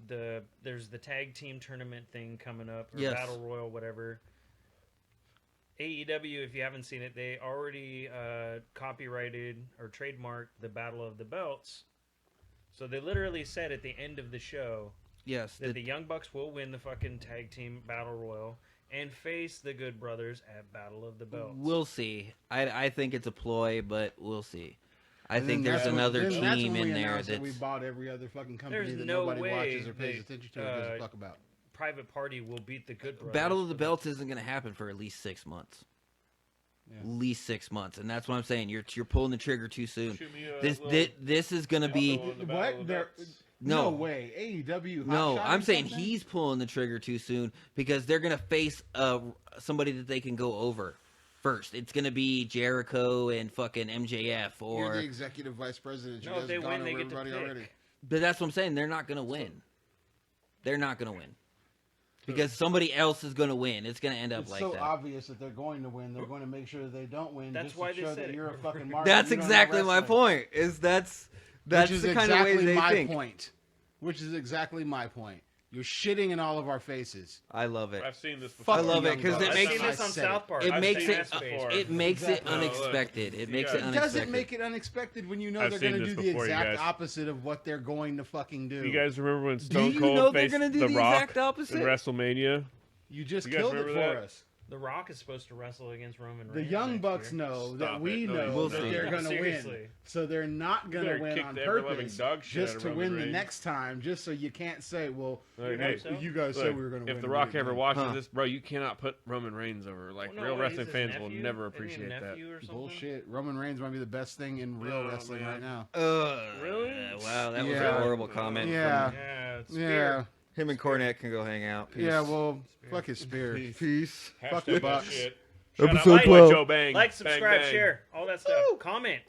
There's the tag team tournament thing coming up, or Yes. battle royal, whatever. AEW, if you haven't seen it, they already copyrighted or trademarked the Battle of the Belts. So they literally said at the end of the show Yes, that the Young Bucks will win the fucking tag team battle royal and face the Good Brothers at Battle of the Belts. we'll see. I think it's a ploy, but we'll see. I And think then there's that's when- another then that's team when we in there announced that that's we bought every other fucking company There's that no nobody way watches or pays that, attention to or gives a fuck about. Private Party will beat the Good Brothers. Battle of the Belts isn't going to happen for at least 6 months. Yeah. At least 6 months, and that's what I'm saying. You're pulling the trigger too soon. Shoot me, This is going to be What? No. No way. AEW. no. hot-shotting I'm saying something? he's pulling the trigger too soon because they're going to face somebody that they can go over first. It's going to be Jericho and fucking MJF You're the or. executive vice president. You No, if guys they have gone win, they over get to everybody pick. already. But that's what I'm saying. They're not going to win. They're not going to win because somebody else is going to win. It's going to end up It's like so that. obvious that they're going to win. They're going to make sure that they don't win. That's just why to they show said that it. you're a fucking mark. That's you don't know exactly my wrestling. point. That's Which is the kind of exactly way they my think. point. Which is exactly my point. You're shitting in all of our faces. I love it. I've seen this before. I Fuck love the it because Young it Bucks. I've makes seen this on I said South Park. it I've makes seen it this before. it makes it Exactly. No, look, unexpected. It you makes guys- it It unexpected. doesn't make it unexpected when you know I've they're seen going to this do the before, you exact guys. opposite of what they're going to fucking do. You guys remember when Do Stone you Cold know they're faced gonna do The the Rock exact opposite? in WrestleMania? You just You guys killed it remember for that? us. The Rock is supposed to wrestle against Roman The Reigns. Young next Bucks year. know that Stop we it. No, know We'll that see. they're No, going to win. seriously. So they're not going They're to win kick on the ever-loving purpose dog shit just out of to Roman win the Reigns. next time, just so you can't say, well, Like, hope hey, so. you guys look, said we were going to win. if The we Rock didn't ever win. watches Huh. this, bro, you cannot put Roman Reigns over. Like, Well, no, real what, wrestling he's his fans will nephew? never Isn't he a appreciate that. nephew or something? Bullshit. Roman Reigns might be the best thing in real No, wrestling man. right now. Really? Wow, that was Yeah. a horrible comment. Yeah. Yeah, it's Yeah. weird. Him and Cornette can go hang out. Peace. Yeah, well, fuck his spirit. Peace. Fuck Hashtag the that Bucks. shit. Episode Shout out my boy 12. Joe Bang. Like, Bang, subscribe, bang. share, all that stuff. Comment.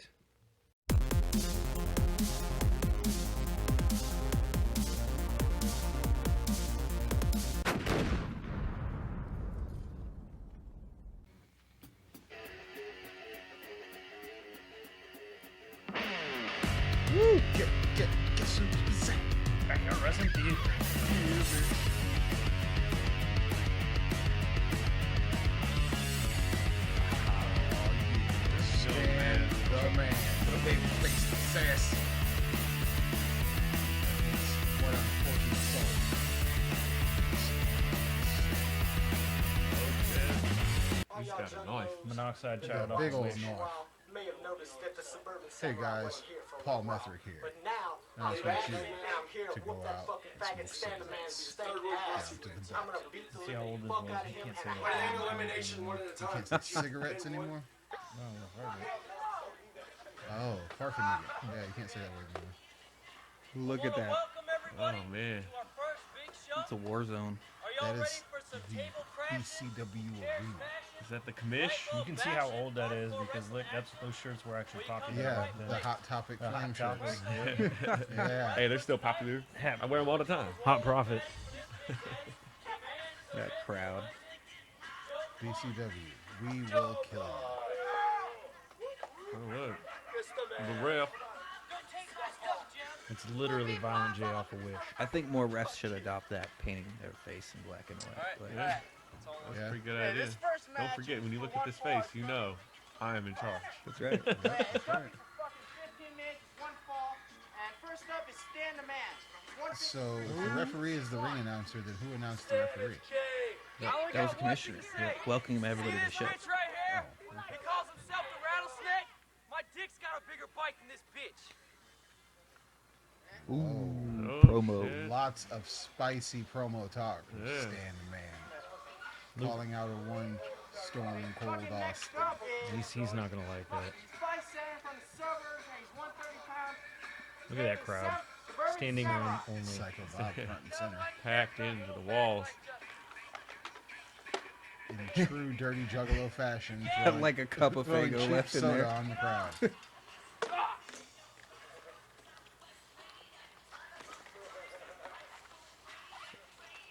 Get some percent. Backyard wrestling for you. Stand the man. The baby face success. It's one unfortunate soul. He's got a knife. Monoxide It's child a off big the old wish. knife. May have noticed that the suburban Hey samurai guys, wasn't here for a Paul while. Methrick here. But now, I just I'm want back you and I'm here to to whoop go that out fucking and faggot smoke stand man's cigarettes. stank ass. Down to the I'm gonna beat the See how old living his fuck was. out of You him. can't say and that. have elimination one at a You time. can't take cigarettes anymore? Oh, parking nigga. Yeah, you can't say that word anymore. Look at that. Oh, man. It's a war zone. That is the ECW arena. Is that the commish? You can see how old that is because look, that's those shirts were actually popular. Yeah, back then. the Hot Topic The flame Hot shirts. Topic. Yeah. Hey, they're still popular. I wear them all the time. Hot Profit. That crowd. BCW, we will kill you. Oh, look. The ref. It's literally Violent J off a Wish. I think more refs should adopt that, painting their face in black and white. But Yeah. That's a pretty good idea. Don't forget, when you look at this face, you know I am in charge. that's right. That's right. 15 minutes, one fall, and first up is Stand the Man. So, if the referee is the ring announcer, then who announced the referee? That was the commissioner. Welcoming everybody to the show. Oh, fighting this bitch. Ooh, Oh, promo. shit. Lots of spicy promo talk from Yeah. Stan the Man. Calling out a one Stone Cold Austin. He's not gonna like that. He's Vice Senator from the suburbs, and he's 130 pounds. Look at that crowd. Standing room only. Psycho Bob front and center. Packed into the walls. In true dirty juggalo fashion. Had like a cup of throwing Fago cheap left in soda there. on the crowd.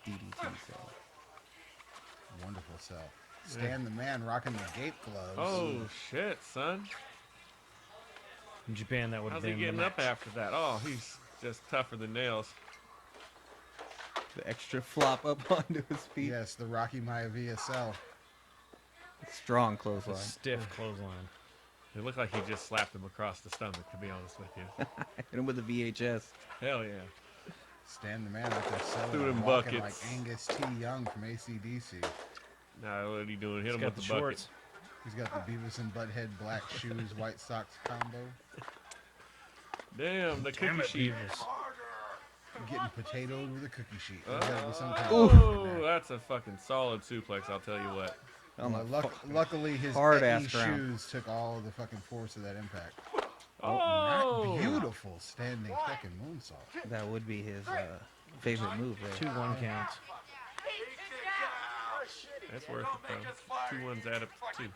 DDT cell. Wonderful cell. Stan the Man rocking the gate gloves. Oh, shit, son. In Japan, that would have How's he been. getting the up match. after that? Oh, he's just tougher than nails. The extra flop up onto his feet. Yes, the Rocky Maivia cell. Strong A clothesline. stiff clothesline. It looked like he just slapped him across the stomach, to be honest with you. Hit him with a VHS. Hell yeah. Stan the Man out there selling. Threw them walking buckets. like Angus T. Young from AC/DC. Now, what are you doing? Hit He's him got with the the bucket. shorts. He's got the Beavis and Butthead black shoes, White Sox combo. Damn, the Damn cookie it, sheet. Beavis. Getting potatoed with a cookie sheet. There's gotta be some kind of Oh, in there. that's a fucking solid suplex, I'll tell you what. Oh my Well, luckily, his hard Eddie ass ground. shoes took all the fucking force of that impact. Oh! Beautiful standing fucking moonsault. That would be his favorite move there. 2-1 counts. That's worth it, though. 2 ones add up to 2.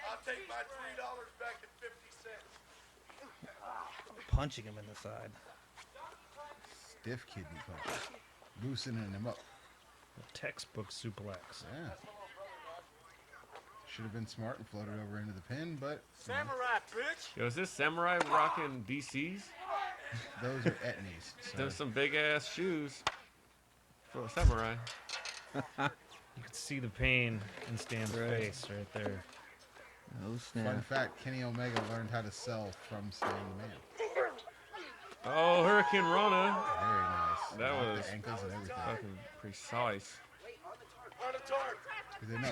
I'll take my $3 back in 50 cents. Punching him in the side. Stiff kidney punch. Loosening him up. A textbook suplex. Yeah. Should have been smart and floated over into the pin, but Samurai, bitch. Yo, is this Samurai rocking DCs? those are Etnies. So There's some big ass shoes for a Samurai. You could see the pain in Stan's Right. face right there. Oh fun snap. fact, Kenny Omega learned how to sell from Stan the Man. Oh, Hurricane Rana. Very nice. That Locked was the ankles and everything. fucking precise. No,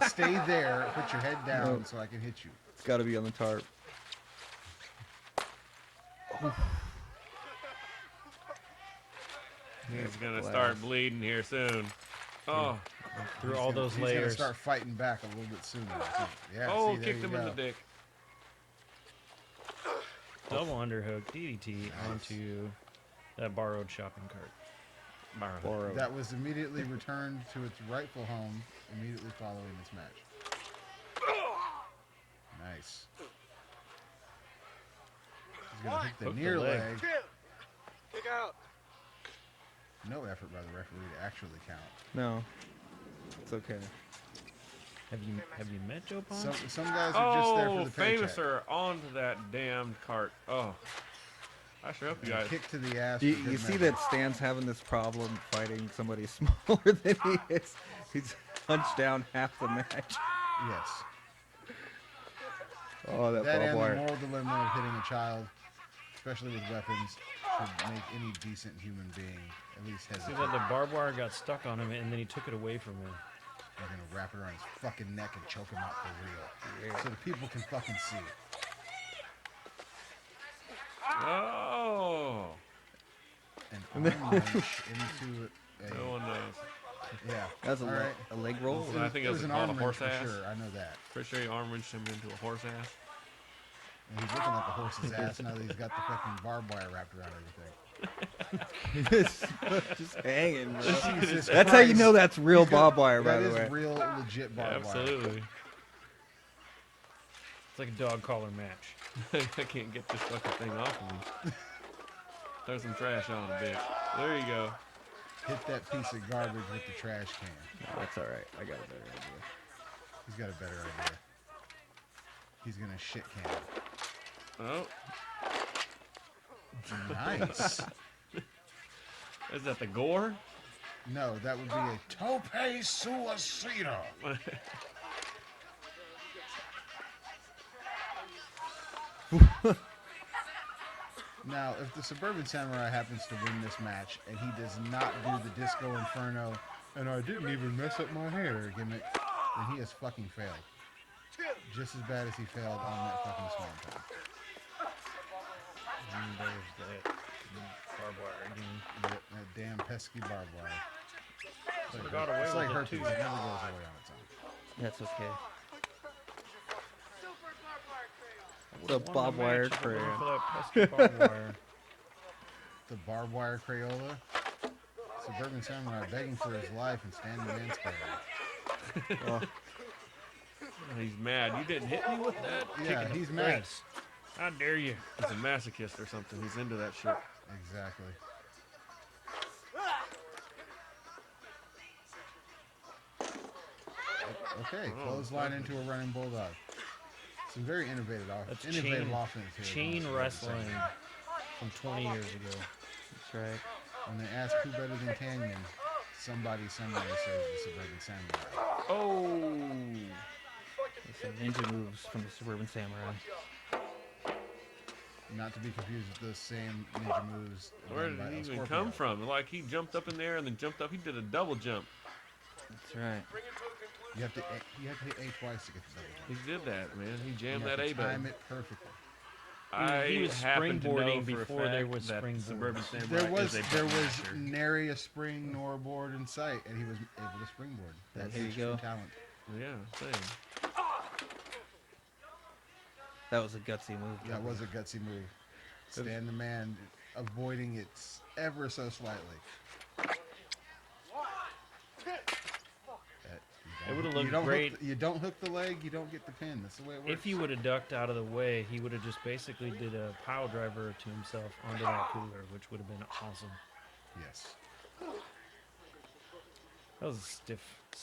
stay there, put your head down so I can hit you. It's got to be on the tarp. He's gonna Glass. start bleeding here soon. Oh, Through all those He's layers. gonna start fighting back a little bit sooner. I think. Yeah. oh, see, there kicked you him in go. the dick. Double underhook DDT onto that borrowed shopping cart. Borrowed. That was immediately returned to its rightful home immediately following this match. Nice. He's gonna hit the Hook the near leg. leg. Kick out. No effort by the referee to actually count. No. It's okay. Have you met Joe Pons? Some guys are just there Oh, for the paycheck. famous are onto that damned cart. Oh, I sure hope you guys. Kick to the ass. You, for good you see measure. that Stan's having this problem fighting somebody smaller than he is. He's punched down half the match. Yes. Oh, that That barbed and the wire. moral dilemma of hitting a child, especially with weapons, should make any decent human being at least See hesitate. that the barbed wire got stuck on him and then he took it away from him. They're gonna wrap it around his fucking neck and choke him out for real, so the people can fucking see. Oh, And arm wrench into a no one knows. yeah. That's a, All le- right. a leg roll. I think it was an called arm a horse wrench for ass. sure. I know that. Pretty sure he arm wrenched him into a horse ass. And he's looking like a horse's ass now that he's got the fucking barbed wire wrapped around everything. Just hanging, bro. Jesus That's how you Christ. know that's real He's got- barbed wire, by that the is way. real, legit barbed wire. Absolutely. It's like a dog collar match. I can't get this fucking thing off of me. Throw some trash on a bit. There you go. Hit that piece of garbage with the trash can. No, that's all right. I got a better idea. He's got a better idea. He's gonna shit can. Oh, Nice. is that the gore? No, that would be a tope suicida. Now, if the Suburban Samurai happens to win this match and he does not do the Disco Inferno, and I didn't even mess up my hair gimmick, then he has fucking failed. just as bad as he failed on that fucking swan time. And there's that barbed wire again. Yep, that damn pesky barbed wire. Should've got away It's like with it, herpes. too. It never goes away on its own. That's okay. I The would've won barbed wire match if it wasn't crayon. for that pesky barbed wire. The barbed wire Crayola. Suburban Samurai begging for his life and standing man square. Oh, He's mad. You didn't hit me with that? Yeah, Kicking he's the mad. face. How dare you? He's a masochist or something. He's into that shit. Exactly. Okay, Oh, clothesline into a running bulldog. Some very innovative, That's innovative chain- offense here. Chain from wrestling Samurai. from 20 years ago. that's right. When they ask who better than Canyon, somebody somewhere says the Suburban Samurai. Oh. There's some ninja moves from the Suburban Samurai. Not to be confused with those same ninja moves. Where done did by he El even Scorpio. come from? Like, he jumped up in there and then jumped up. He did a double jump. That's right. You have to hit A twice to get the double He jump. did that, man. He You jammed have that to A time button. it perfectly. He was happen to know springboarding for a before there fact was that springboard. Suburban Samurai There was is a button masher. nary a spring nor a board in sight, and he was able to springboard. That's Here you his go. true talent. Yeah, same. That was a gutsy move. That was a gutsy move. Stand the man, avoiding it ever so slightly. It would've You looked don't great. you don't hook the leg, you don't get the pin. That's the way it works. If he would have ducked out of the way, he would have just basically did a pile driver to himself onto that cooler, which would have been awesome. Yes. That was a stiff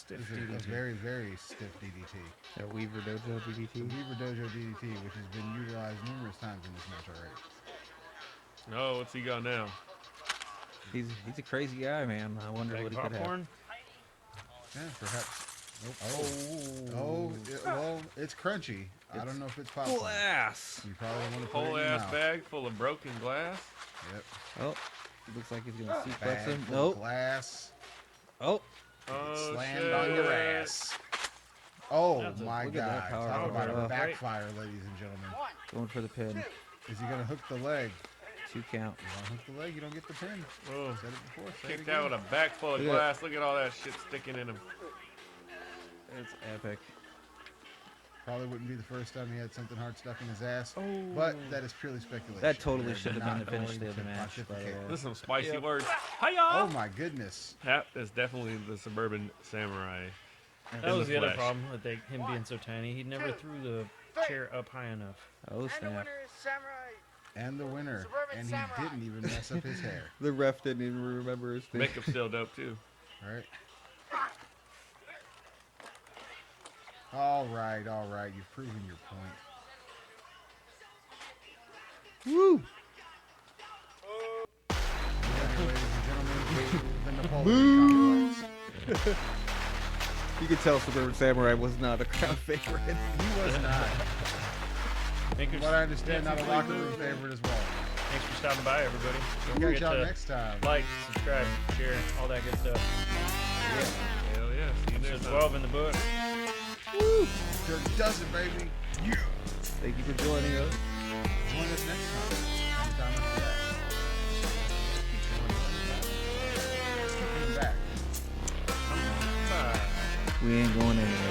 This is a DDT. very, very stiff DDT. That Weaver Dojo The DDT. Weaver Dojo DDT, which has been utilized numerous times in this match already. Oh, what's he got now? He's a crazy guy, man. I wonder Bag what he could have. popcorn. Yeah, perhaps. Well, it's crunchy. I don't know if it's popcorn. Full ass. You probably don't want to put it Whole in your ass mouth. bag full of broken glass. Yep. Oh, it looks like he's gonna suplex Bag him. full of Nope. glass. Oh, Oh, Slammed shit. on your ass. Oh That's a- my look at that God! power Talk about over. a backfire, ladies and gentlemen. going for the pin. Is he gonna hook the leg? 2 count. You don't hook the leg, you don't get the pin. Oh, Said it before. Say it kicked again. out with a bag full of Look at glass. Look at all that shit sticking in him. It's epic. Probably wouldn't be the first time he had something hard stuck in his ass. Oh. But that is purely speculation. That totally We're should have been not the finish going of the to match, by the pontificate. way. This is some spicy Yep. words. Oh Hiya! my goodness. That is definitely the Suburban Samurai. That was the the other flesh. problem with him being so tiny. He never threw the chair up high enough. Oh snap! And the winner. Suburban And he Samurai. didn't even mess up his hair. The ref didn't even remember his thing. Makeup's still dope too. All right. All right. You've proven your point. Woo! Ladies and gentlemen, the Napoleon complex. You could tell Suburban Samurai was not a crowd favorite. He was not. Thank you. But I understand not a locker room favorite as well. Thanks for stopping by, everybody. Don't We'll forget catch y'all to next time. like, subscribe, share, all that good stuff. Hell yeah. See you next Episode time. 12 in the book. Dirk does it, baby. Yeah. Thank you for joining us. Join us next time. Anytime after that. Keep coming back. We ain't going anywhere.